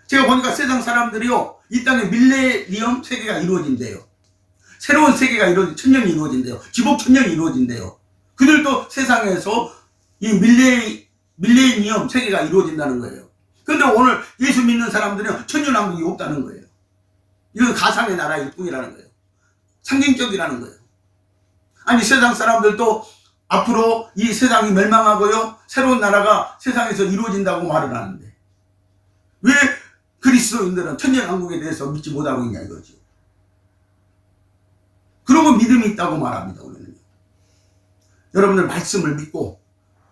[SPEAKER 1] 제가 보니까 세상 사람들이요, 이 땅에 밀레니엄 세계가 이루어진대요. 새로운 세계가 천년이 이루어진대요. 지복 천년이 이루어진대요. 그들도 세상에서 이 밀레니엄 세계가 이루어진다는 거예요. 그런데 오늘 예수 믿는 사람들은 천년왕국이 없다는 거예요. 이건 가상의 나라일 뿐이라는 거예요. 상징적이라는 거예요. 아니, 세상 사람들도 앞으로 이 세상이 멸망하고요, 새로운 나라가 세상에서 이루어진다고 말을 하는데, 왜 그리스도인들은 천년왕국에 대해서 믿지 못하고 있냐 이거죠. 그러고 믿음이 있다고 말합니다, 우리는. 여러분들 말씀을 믿고,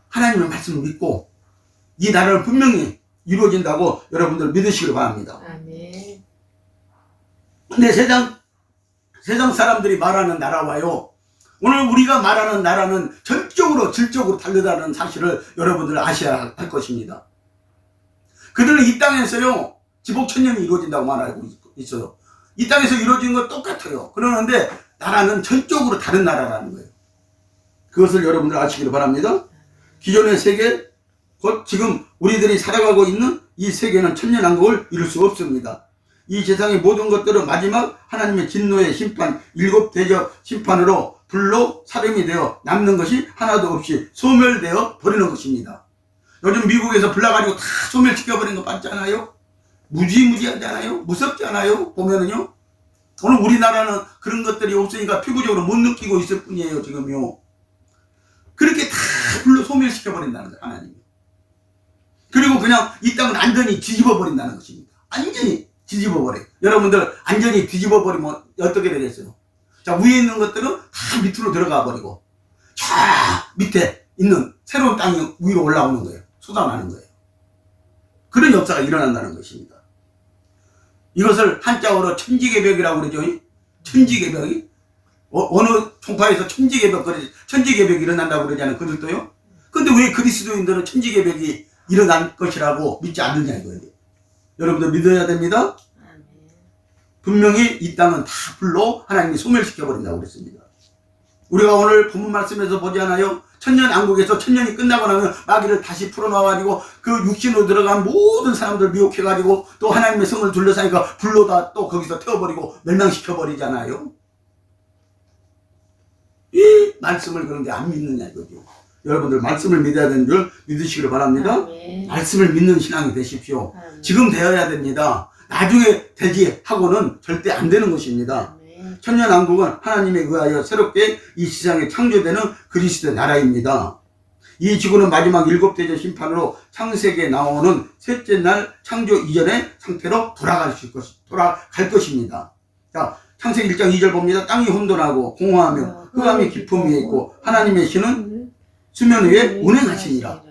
[SPEAKER 1] 하나님의 말씀을 믿고, 이 나라를 분명히 이루어진다고 여러분들 믿으시길 바랍니다.
[SPEAKER 2] 아멘.
[SPEAKER 1] 근데 세상 사람들이 말하는 나라와요, 오늘 우리가 말하는 나라는 전적으로 질적으로 다르다는 사실을 여러분들 아셔야 할 것입니다. 그들은 이 땅에서요, 지복 천년이 이루어진다고 말하고 있어요. 이 땅에서 이루어진 건 똑같아요. 그러는데 나라는 전적으로 다른 나라라는 거예요. 그것을 여러분들 아시기를 바랍니다. 기존의 세계, 곧 지금 우리들이 살아가고 있는 이 세계는 천년왕국을 이룰 수 없습니다. 이 세상의 모든 것들은 마지막 하나님의 진노의 심판, 7 대접 심판으로 불로 사름이 되어 남는 것이 하나도 없이 소멸되어 버리는 것입니다. 요즘 미국에서 불나가지고 다 소멸시켜버린 거 봤지 않아요? 무지무지하지 않아요? 무섭지 않아요? 보면은요. 오늘 우리나라는 그런 것들이 없으니까 피부적으로 못 느끼고 있을 뿐이에요, 지금요. 그렇게 다 불로 소멸시켜버린다는 거예요, 하나님이. 그리고 그냥 이 땅을 완전히 뒤집어버린다는 것입니다. 완전히 뒤집어버려요. 여러분들, 완전히 뒤집어버리면 어떻게 되겠어요? 자, 위에 있는 것들은 다 밑으로 들어가 버리고, 저 밑에 있는 새로운 땅이 위로 올라오는 거예요. 쏟아나는 거예요. 그런 역사가 일어난다는 것입니다. 이것을 한자어로 천지개벽이라고 그러죠. 천지개벽이. 어느 총파에서 천지개벽이 일어난다고 그러잖아요. 그들도요. 근데 왜 그리스도인들은 천지개벽이 일어날 것이라고 믿지 않느냐 이거예요. 여러분들 믿어야 됩니다. 분명히 이 땅은 다 불로 하나님이 소멸시켜버린다고 그랬습니다. 우리가 오늘 본문 말씀에서 보지 않아요? 천년왕국에서 천년이 끝나고 나면 마귀를 다시 풀어놔가지고 그 육신으로 들어간 모든 사람들 미혹해가지고 또 하나님의 성을 둘러싸니까 불로 다 또 거기서 태워버리고 멸망시켜버리잖아요. 이 말씀을 그런데 안 믿느냐 이거죠. 여러분들 말씀을 믿어야 되는 줄 믿으시기를 바랍니다.
[SPEAKER 2] 아멘.
[SPEAKER 1] 말씀을 믿는 신앙이 되십시오.
[SPEAKER 2] 아멘.
[SPEAKER 1] 지금 되어야 됩니다. 나중에 되지 하고는 절대 안 되는 것입니다.
[SPEAKER 2] 아멘.
[SPEAKER 1] 천년왕국은 하나님에 의하여 새롭게 이 세상에 창조되는 그리스도의 나라입니다. 이 지구는 마지막 7 대접 심판으로 창세기에 나오는 셋째 날 창조 이전의 상태로 돌아갈 것입니다. 자, 창세기 1장 2절 봅니다. 땅이 혼돈하고 공허하며 흑암이 깊음 위에 있고 하나님의 신은 수면 위에 운행하시니라.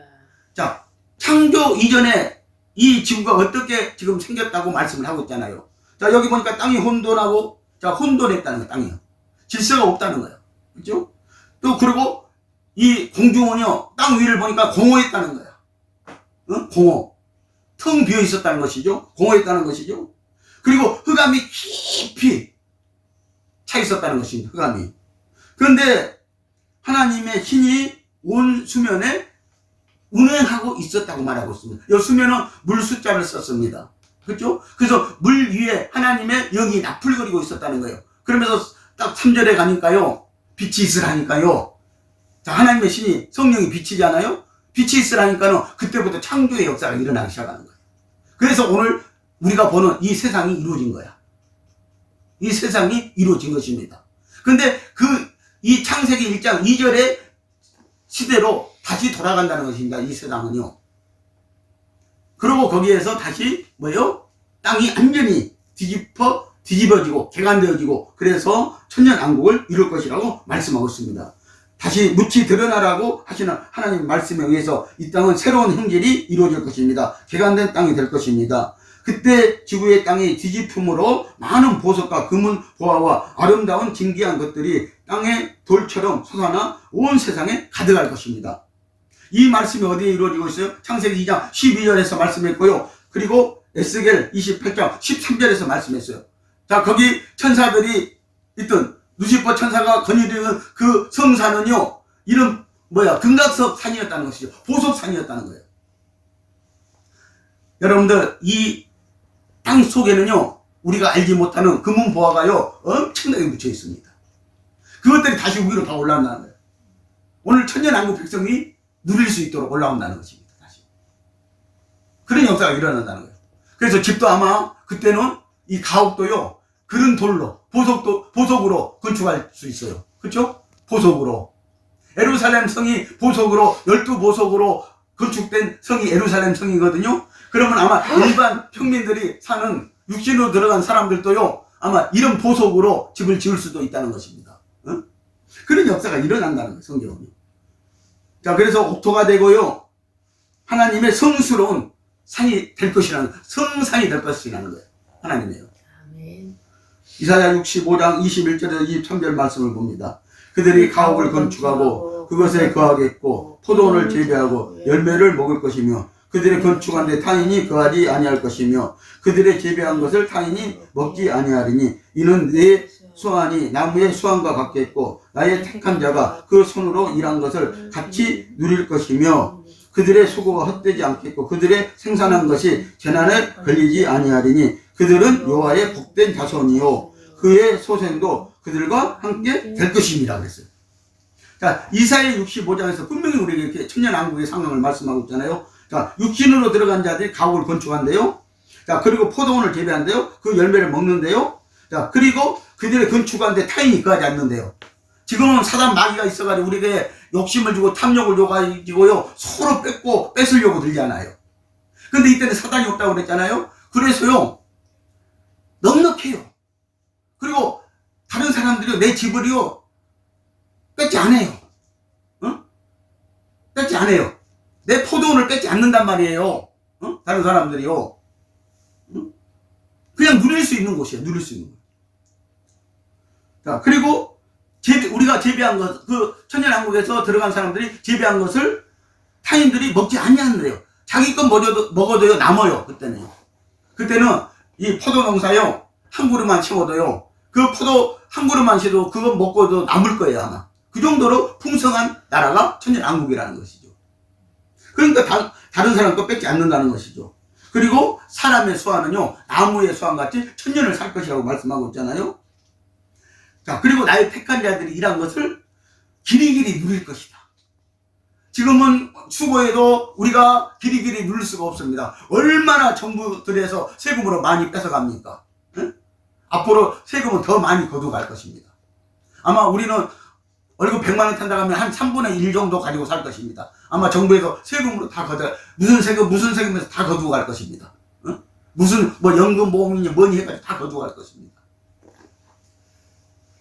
[SPEAKER 1] 자, 창조 이전에 이 지구가 어떻게 지금 생겼다고 말씀을 하고 있잖아요. 자, 여기 보니까 땅이 혼돈하고, 자, 혼돈했다는 거예요, 땅이요. 질서가 없다는 거예요. 그죠? 또, 그리고 이 공중은요, 땅 위를 보니까 공허했다는 거예요. 응? 공허. 텅 비어 있었다는 것이죠. 공허했다는 것이죠. 그리고 흑암이 깊이 차 있었다는 것입니다, 흑암이. 그런데 하나님의 신이 온 수면에 운행하고 있었다고 말하고 있습니다. 이 수면은 물 숫자를 썼습니다. 그렇죠? 그래서 물 위에 하나님의 영이 나풀거리고 있었다는 거예요. 그러면서 딱 3절에 가니까요, 빛이 있으라니까요. 자, 하나님의 신이, 성령이 빛이잖아요? 빛이 있으라니까는 그때부터 창조의 역사가 일어나기 시작하는 거예요. 그래서 오늘 우리가 보는 이 세상이 이루어진 거야. 이 세상이 이루어진 것입니다. 근데 이 창세기 1장 2절의 시대로 다시 돌아간다는 것입니다. 이 세상은요. 그리고 거기에서 다시 뭐요? 땅이 완전히 뒤집어지고 개간되어지고 그래서 천년왕국을 이룰 것이라고 말씀하고 있습니다. 다시 묻히 드러나라고 하시는 하나님 말씀에 의해서 이 땅은 새로운 형질이 이루어질 것입니다. 개간된 땅이 될 것입니다. 그때 지구의 땅이 뒤집음으로 많은 보석과 금은 보화와 아름다운 진귀한 것들이 땅의 돌처럼 솟아나 온 세상에 가득할 것입니다. 이 말씀이 어디에 이루어지고 있어요? 창세기 2장 12절에서 말씀했고요. 그리고 에스겔 28장 13절에서 말씀했어요. 자, 거기 천사들이 있던 루시퍼 천사가 거느리는 그 성산은요, 이름 금각석 산이었다는 것이죠. 보석 산이었다는 거예요. 여러분들, 이 땅 속에는요, 우리가 알지 못하는 금은 보화가요, 엄청나게 묻혀 있습니다. 그것들이 다시 위로 다 올라온다는 거예요. 오늘 천년왕국 백성이 누릴 수 있도록 올라온다는 것입니다. 다시. 그런 역사가 일어난다는 거예요. 그래서 집도 아마 그때는 이 가옥도요, 그런 돌로, 보석으로 건축할 수 있어요. 그렇죠? 보석으로. 예루살렘 성이 보석으로, 12보석으로 건축된 성이 예루살렘 성이거든요. 그러면 아마 일반 평민들이 사는 육신으로 들어간 사람들도요, 아마 이런 보석으로 집을 지을 수도 있다는 것입니다. 그런 역사가 일어난다는 거예요, 성경은요. 자, 그래서 옥토가 되고요, 하나님의 성스러운 상이 될 것이라는, 성상이 될 것이라는 거예요. 하나님이에요. 아멘. 이사야 65장 21절에서 23절 말씀을 봅니다. 그들이 가옥을 건축하고 그것에 거하겠고 포도원을 재배하고 열매를 먹을 것이며 그들의 건축한 데 타인이 거하지 아니할 것이며 그들의 재배한 것을 타인이 먹지 아니하리니 이는 내 수완이 나무의 수완과 같겠고 나의 택한 자가 그 손으로 일한 것을 같이 누릴 것이며 그들의 수고가 헛되지 않겠고 그들의 생산한 것이 재난에 걸리지 아니하리니 그들은 여호와의 복된 자손이요 그의 소생도 그들과 함께 될 것입니다. 그랬어요. 자, 이사야 65장에서 분명히 우리에게 이렇게 천년왕국의 상황을 말씀하고 있잖아요. 자, 육신으로 들어간 자들이 가옥을 건축한대요. 자, 그리고 포도원을 재배한대요. 그 열매를 먹는데요. 자, 그리고 그들의 건축한 데 타인이 거하지 않는데요. 지금은 사단 마귀가 있어가지고 우리에게 욕심을 주고 탐욕을 줘가지고요, 서로 뺏으려고 들잖아요. 근데 이때는 사단이 없다고 그랬잖아요. 그래서요, 넉넉해요. 그리고 다른 사람들이 내 집을요, 뺏지 않아요. 뺏지 않아요. 내 포도원을 뺏지 않는단 말이에요. 다른 사람들이요. 그냥 누릴 수 있는 곳이에요. 누릴 수 있는 곳. 자, 그리고 우리가 재배한 것, 그 천년왕국에서 들어간 사람들이 재배한 것을 타인들이 먹지 아니한대요. 자기 것 먹어도요, 남아요. 그때는 이 포도 농사요, 한 그루만 심어도요, 그 포도 한 그루만 심어도 그거 먹고도 남을 거예요, 아마. 그 정도로 풍성한 나라가 천년왕국이라는 것이죠. 그러니까 다른 사람 거 뺏지 않는다는 것이죠. 그리고 사람의 수완은요, 나무의 수완같이 천년을 살 것이라고 말씀하고 있잖아요. 자, 그리고 나의 택한 자들이 일한 것을 길이길이 누릴 것이다. 지금은 수고해도 우리가 길이길이 누릴 수가 없습니다. 얼마나 정부들에서 세금으로 많이 뺏어갑니까? 응? 앞으로 세금은 더 많이 거두갈 것입니다. 아마 우리는 월급 100만 원 탄다고 하면 한 3분의 1 정도 가지고 살 것입니다. 아마 정부에서 세금으로 다 무슨 세금에서 다 거두고 갈 것입니다. 응? 무슨 연금 보험이니 뭐니 해가지고 다 거두고 갈 것입니다.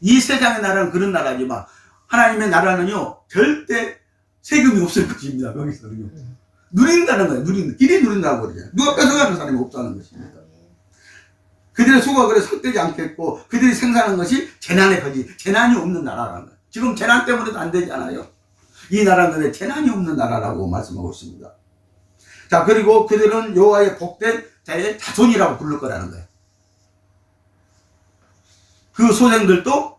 [SPEAKER 1] 이 세상의 나라는 그런 나라지만 하나님의 나라는요, 절대 세금이 없을 것입니다. 거기서는요. 누린다는 거예요. 길이 누린다고 그러잖아요. 누가 뺏어가는 사람이 없다는 것입니다. 그들의 수고가 그래 헛되지 않겠고 그들이 생산한 것이 재난이 없는 나라라는 거예요. 지금 재난 때문에도 안 되잖아요. 이 나라는 재난이 없는 나라라고 말씀하고 있습니다. 자, 그리고 그들은 여호와의 복된 자의 자손이라고 부를 거라는 거예요. 그 소생들도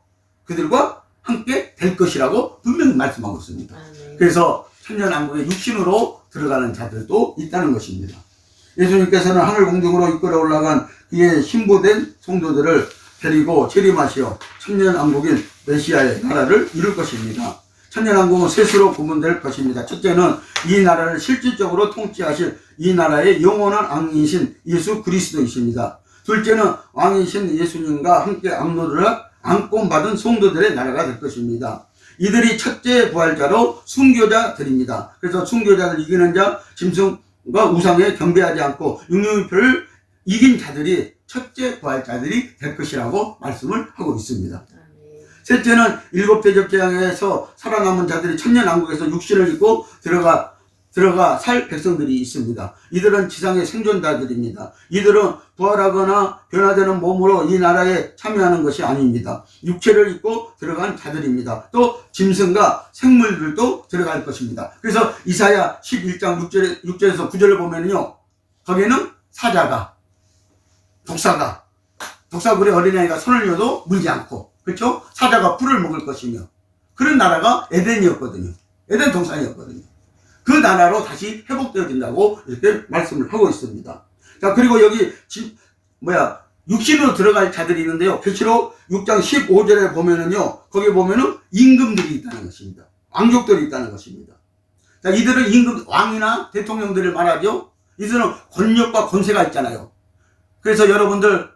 [SPEAKER 1] 그들과 함께 될 것이라고 분명히 말씀하고 있습니다. 그래서 천년왕국의 육신으로 들어가는 자들도 있다는 것입니다. 예수님께서는 하늘 공중으로 이끌어 올라간 그의 신부된 성도들을 데리고 재림하시어 천년왕국인 메시아의 나라를 이룰 것입니다. 천년왕국은 셋으로 구분될 것입니다. 첫째는 이 나라를 실질적으로 통치하실 이 나라의 영원한 왕이신 예수 그리스도이십니다. 둘째는 왕이신 예수님과 함께 안고 받은 성도들의 나라가 될 것입니다. 이들이 첫째 부활자로 순교자들입니다. 그래서 순교자를 이기는 자, 짐승과 우상에 경배하지 않고 육류표를 이긴 자들이 첫째 부활자들이 될 것이라고 말씀을 하고 있습니다. 셋째는 일곱 대접재앙에서 살아남은 자들이 천년왕국에서 육신을 입고 들어가 살 백성들이 있습니다. 이들은 지상의 생존자들입니다. 이들은 부활하거나 변화되는 몸으로 이 나라에 참여하는 것이 아닙니다. 육체를 입고 들어간 자들입니다. 또 짐승과 생물들도 들어갈 것입니다. 그래서 이사야 11장 6절에서 9절을 보면요, 거기에는 사자가, 독사굴에 어린아이가 손을 넣어도 물지 않고, 그렇죠? 사자가 풀을 먹을 것이며, 그런 나라가 에덴이었거든요. 에덴 동산이었거든요. 그 나라로 다시 회복되어진다고 이렇게 말씀을 하고 있습니다. 자, 그리고 여기 육신으로 들어갈 자들이 있는데요. 계시록 6장 15절에 보면은요, 거기에 보면은 임금들이 있다는 것입니다. 왕족들이 있다는 것입니다. 자, 이들은 임금, 왕이나 대통령들을 말하죠. 이들은 권력과 권세가 있잖아요. 그래서 여러분들,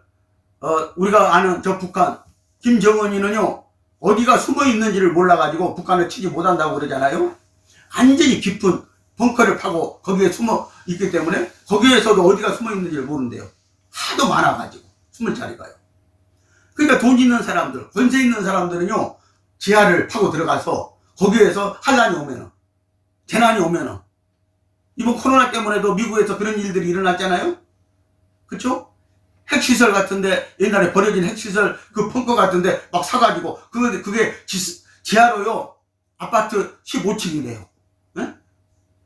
[SPEAKER 1] 우리가 아는 저 북한, 김정은이는요, 어디가 숨어 있는지를 몰라가지고 북한을 치지 못한다고 그러잖아요. 완전히 깊은 벙커를 파고 거기에 숨어 있기 때문에 거기에서도 어디가 숨어 있는지를 모른대요. 하도 많아가지고 숨을 자리가요. 그러니까 돈 있는 사람들, 권세 있는 사람들은요, 지하를 파고 들어가서 거기에서 환란이 오면은, 재난이 오면은, 이번 코로나 때문에도 미국에서 그런 일들이 일어났잖아요. 그쵸? 핵시설 같은데, 옛날에 버려진 핵시설 그 펑커 같은데 막 사가지고 그게 지하로요, 아파트 15층이래요. 네?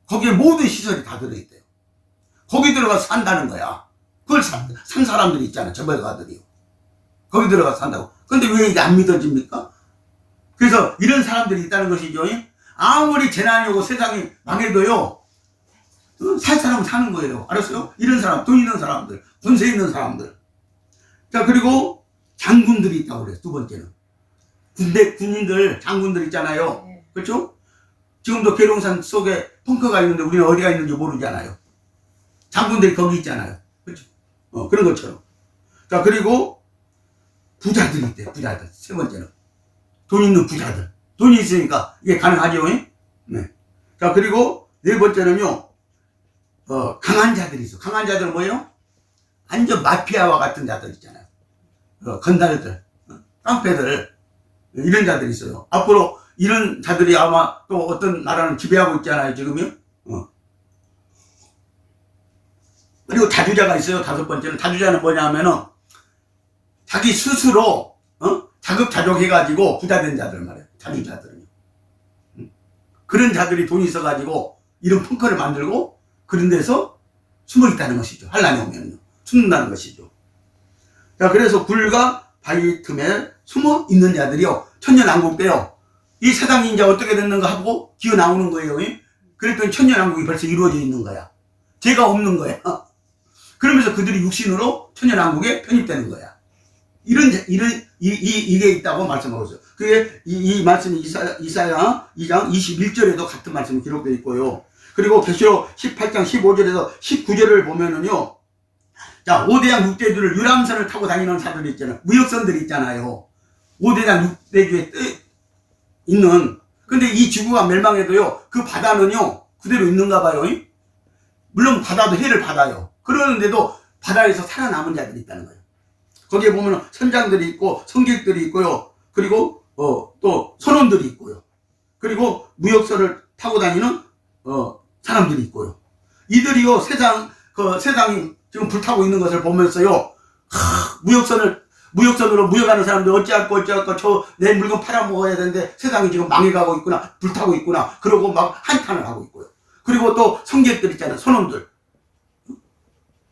[SPEAKER 1] 거기에 모든 시설이 다 들어있대요. 거기 들어가서 산다는 거야. 그걸 산 사람들이 있잖아요. 저벌가들이요. 거기 들어가서 산다고. 근데 왜 이게 안 믿어집니까? 그래서 이런 사람들이 있다는 것이죠. 아무리 재난이 오고 세상이 망해도요, 살 사람은 사는 거예요. 알았어요? 이런 사람, 돈 있는 사람들, 권세 있는 사람들. 자, 그리고 장군들이 있다고 그래요. 두 번째는. 군인들, 장군들 있잖아요. 그렇죠? 지금도 계룡산 속에 펑크가 있는데 우리는 어디가 있는지 모르잖아요. 장군들이 거기 있잖아요. 그렇죠? 그런 것처럼. 자, 그리고 부자들이 있대요. 부자들. 세 번째는. 돈 있는 부자들. 돈이 있으니까 이게 가능하죠. 네. 자, 그리고 네 번째는요, 강한 자들이 있어. 강한 자들은 뭐예요? 완전 마피아와 같은 자들 있잖아요. 건달들, 깡패들, 이런 자들이 있어요. 앞으로 이런 자들이 아마 또 어떤 나라는 지배하고 있잖아요, 지금요. 그리고 다주자가 있어요. 다섯 번째는. 다주자는 뭐냐 하면은, 자기 스스로, 자급자족해가지고 부자 된 자들 말이에요. 다주자들은요. 그런 자들이 돈이 있어가지고, 이런 펑크를 만들고, 그런 데서 숨어 있다는 것이죠. 환란이 오면요. 숨는다는 것이죠. 자, 그래서 굴과 바위 틈에 숨어 있는 자들이요. 천년왕국 때요. 이 세상이 이제 어떻게 됐는가 하고 기어 나오는 거예요. 그랬더니 천년왕국이 벌써 이루어져 있는 거야. 죄가 없는 거야. 그러면서 그들이 육신으로 천년왕국에 편입되는 거야. 이게 있다고 말씀하고 있어요. 그게 이 말씀이 이사야 2장 21절에도 같은 말씀이 기록되어 있고요. 그리고 계시록 18장 15절에서 19절을 보면은요. 자, 5대양 6대주를 유람선을 타고 다니는 사람들이 있잖아요. 무역선들이 있잖아요. 5대양 6대주에 있는. 근데 이 지구가 멸망해도요, 그 바다는요, 그대로 있는가 봐요. 물론 바다도 해를 받아요. 그러는데도 바다에서 살아남은 자들이 있다는 거예요. 거기에 보면 선장들이 있고, 성객들이 있고요. 그리고, 또 선원들이 있고요. 그리고 무역선을 타고 다니는, 사람들이 있고요. 이들이요, 세상이 지금 불타고 있는 것을 보면서요, 무역선으로 무역하는 사람들 어찌할까, 내 물건 팔아먹어야 되는데 세상이 지금 망해가고 있구나, 불타고 있구나, 그러고 막 한탄을 하고 있고요. 그리고 또 성객들 있잖아요, 선원들.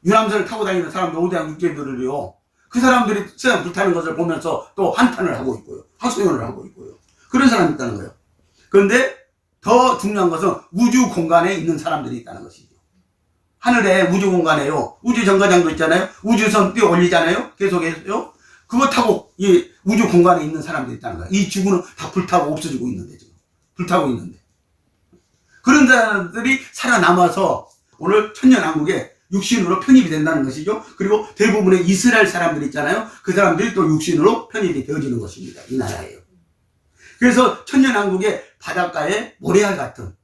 [SPEAKER 1] 유람선을 타고 다니는 사람들, 5대양 6대들을요, 그 사람들이 세상 불타는 것을 보면서 또 한탄을 하고 있고요. 하소연을 하고 있고요. 그런 사람이 있다는 거예요. 그런데 더 중요한 것은 우주 공간에 있는 사람들이 있다는 것이죠. 하늘에 우주 공간에요. 우주 정거장도 있잖아요. 우주선 뛰어 올리잖아요. 계속해서요. 그거 타고 이 우주 공간에 있는 사람들이 있다는 거예요. 이 지구는 다 불타고 없어지고 있는데, 지금. 불타고 있는데. 그런 사람들이 살아남아서 오늘 천년왕국에 육신으로 편입이 된다는 것이죠. 그리고 대부분의 이스라엘 사람들 있잖아요. 그 사람들이 또 육신으로 편입이 되어지는 것입니다. 이 나라에요. 그래서 천년왕국의 바닷가에 모래알 같은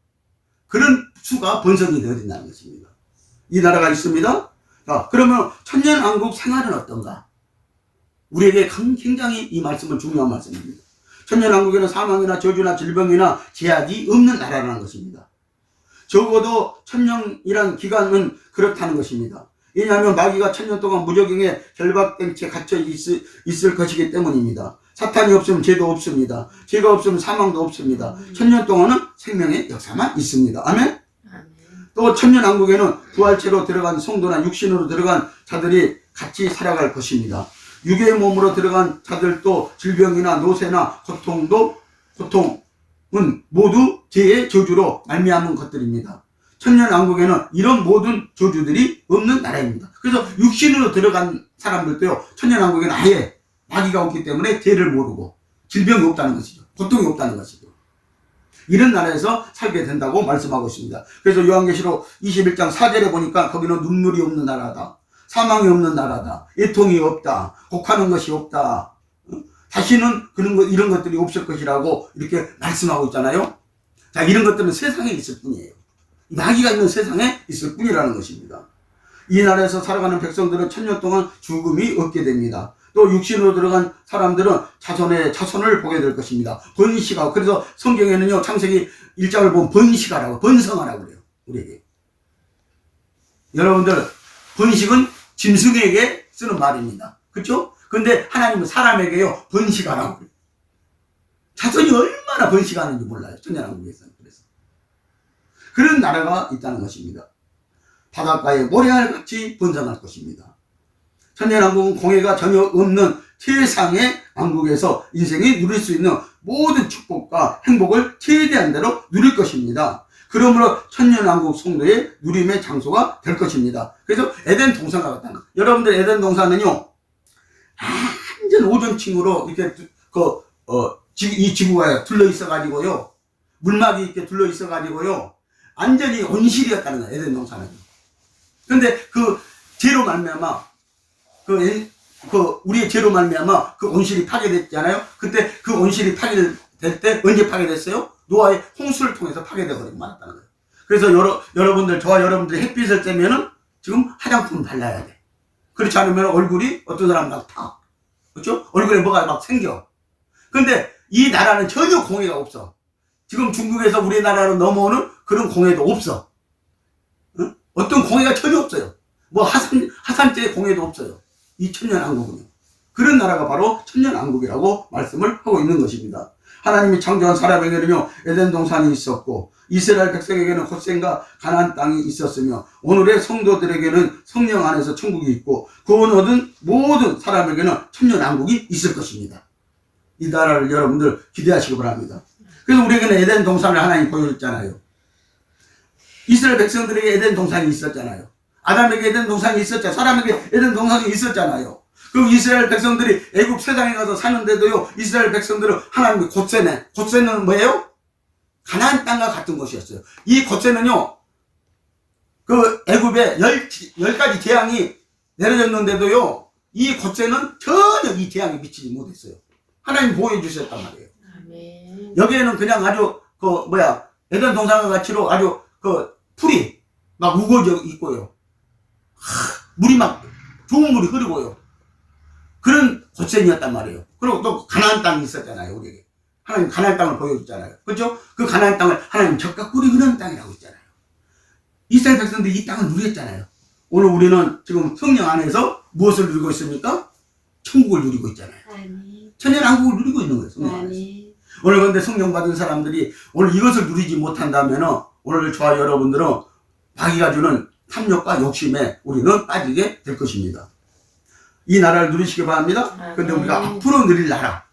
[SPEAKER 1] 그런 수가 번성이 되어진다는 것입니다. 이 나라가 있습니다. 자, 그러면 천년왕국 생활은 어떤가? 우리에게 굉장히 이 말씀은 중요한 말씀입니다. 천년왕국에는 사망이나 저주나 질병이나 제약이 없는 나라라는 것입니다. 적어도 천년이란 기간은 그렇다는 것입니다. 왜냐하면 마귀가 천년 동안 무적행에 결박된 채 갇혀 있을 것이기 때문입니다. 사탄이 없으면 죄도 없습니다. 죄가 없으면 사망도 없습니다. 천년 동안은 생명의 역사만 있습니다. 아멘? 또 천년왕국에는 부활체로 들어간 성도나 육신으로 들어간 자들이 같이 살아갈 것입니다. 육의 몸으로 들어간 자들도 질병이나 노쇠나 고통은 모두 죄의 저주로 말미암은 것들입니다. 천년왕국에는 이런 모든 저주들이 없는 나라입니다. 그래서 육신으로 들어간 사람들도요, 천년왕국에는 아예 마귀가 없기 때문에 죄를 모르고 질병이 없다는 것이죠. 고통이 없다는 것이죠. 이런 나라에서 살게 된다고 말씀하고 있습니다. 그래서 요한계시록 21장 4절에 보니까 거기는 눈물이 없는 나라다, 사망이 없는 나라다, 애통이 없다, 곡하는 것이 없다, 다시는 이런 것들이 없을 것이라고 이렇게 말씀하고 있잖아요. 자, 이런 것들은 세상에 있을 뿐이에요. 마귀가 있는 세상에 있을 뿐이라는 것입니다. 이 나라에서 살아가는 백성들은 천년 동안 죽음이 없게 됩니다. 또 육신으로 들어간 사람들은 자손을 보게 될 것입니다. 번식하고, 그래서 성경에는요, 창세기 1장을 보면 번식하라고, 번성하라고 그래요, 우리에게. 여러분들, 번식은 짐승에게 쓰는 말입니다. 그렇죠? 근데 하나님은 사람에게요, 번식하라고 그래요. 자손이 얼마나 번식하는지 몰라요, 천년왕국에서는. 그래서 그런 나라가 있다는 것입니다. 바닷가에 모래알같이 번성할 것입니다. 천년왕국은 공해가 전혀 없는 최상의 왕국에서 인생이 누릴 수 있는 모든 축복과 행복을 최대한 대로 누릴 것입니다. 그러므로 천년왕국 성도의 누림의 장소가 될 것입니다. 그래서 에덴 동산과 같다는 것. 여러분들 에덴 동산은요, 완전 오존층으로 이렇게 이 지구가 둘러 있어 가지고요, 물막이 이렇게 둘러 있어 가지고요, 완전히 온실이었다는 거예요, 에덴 동산은. 근데 그 죄로 말미암아 우리의 죄로 말미암아 그 온실이 파괴됐잖아요. 그때 그 온실이 파괴될 때 언제 파괴됐어요? 노아의 홍수를 통해서 파괴되어버리고 말았다는 거예요. 그래서 여러분들, 저와 여러분들이 햇빛을 쬐면은 지금 화장품 발라야 돼. 그렇지 않으면 얼굴이 어떤 사람 막 타. 그렇죠? 얼굴에 뭐가 막 생겨. 근데 이 나라는 전혀 공해가 없어. 지금 중국에서 우리나라로 넘어오는 그런 공해도 없어. 응? 어떤 공해가 전혀 없어요. 뭐 하산재 공해도 없어요. 이 천년왕국은요. 그런 나라가 바로 천년왕국이라고 말씀을 하고 있는 것입니다. 하나님이 창조한 사람에게는요, 에덴 동산이 있었고, 이스라엘 백성에게는 헛생과 가나안 땅이 있었으며, 오늘의 성도들에게는 성령 안에서 천국이 있고, 구원 얻은 모든 사람에게는 천년왕국이 있을 것입니다. 이 나라를 여러분들 기대하시기 바랍니다. 그래서 우리에게는 에덴 동산을 하나님 보여줬잖아요. 이스라엘 백성들에게 에덴 동산이 있었잖아요. 아담에게 에덴 동산이 있었잖아요. 사람에게 에덴 동산이 있었잖아요. 그럼 이스라엘 백성들이 애굽 세상에 가서 사는데도요, 이스라엘 백성들은 하나님의 곧세는 뭐예요? 가나안 땅과 같은 것이었어요. 이 곧세는요, 그 애굽에 10가지 재앙이 내려졌는데도요, 이 곧세는 전혀 이 재앙에 미치지 못했어요. 하나님 보호해 주셨단 말이에요. 아멘. 여기에는 그냥 아주 에덴 동산과 같이로 아주 풀이 막 우거져 있고요, 물이 막 좋은 물이 흐르고요, 그런 고센이었단 말이에요. 그리고 또 가나안 땅이 있었잖아요. 우리에게 하나님 가나안 땅을 보여줬잖아요. 그렇죠? 그 가나안 땅을 하나님 적과 꿀이 흐르는 땅이라고 했잖아요. 이스라엘 백성들이 이 땅을 누렸잖아요. 오늘 우리는 지금 성령 안에서 무엇을 누리고 있습니까? 천국을 누리고 있잖아요. 천년왕국을 누리고 있는 거예요, 성령 안에서. 오늘 그런데 성령 받은 사람들이 오늘 이것을 누리지 못한다면 오늘 저와 여러분들은 마귀가 주는 탐욕과 욕심에 우리는 빠지게 될 것입니다. 이 나라를 누리시기 바랍니다. 그런데 우리가 앞으로 누릴 나라,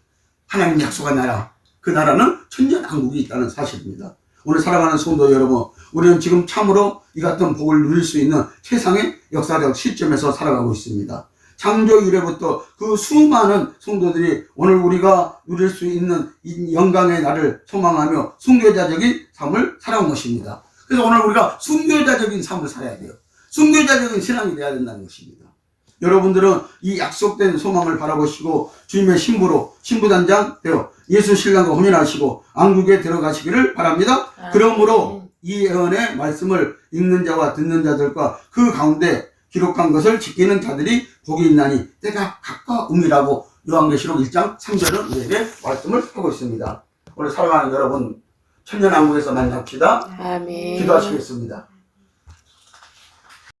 [SPEAKER 1] 하나님 약속한 나라, 그 나라는 천년왕국이 있다는 사실입니다. 오늘 살아가는 성도 여러분, 우리는 지금 참으로 이 같은 복을 누릴 수 있는 최상의 역사적 시점에서 살아가고 있습니다. 창조 이래부터 그 수많은 성도들이 오늘 우리가 누릴 수 있는 이 영광의 날을 소망하며 순교자적인 삶을 살아온 것입니다. 그래서 오늘 우리가 순교자적인 삶을 살아야 돼요. 순교자적인 신앙이 되어야 된다는 것입니다. 여러분들은 이 약속된 소망을 바라보시고 주님의 신부단장 되어 예수 신랑과 혼인하시고 왕국에 들어가시기를 바랍니다. 그러므로 이 예언의 말씀을 읽는 자와 듣는 자들과 그 가운데 기록한 것을 지키는 자들이 복이 있나니 때가 가까움이라고 요한계시록 1장 3절은 우리에게 말씀을 하고 있습니다. 오늘 사랑하는 여러분, 천년왕국에서 만납시다. 아멘. 기도하시겠습니다.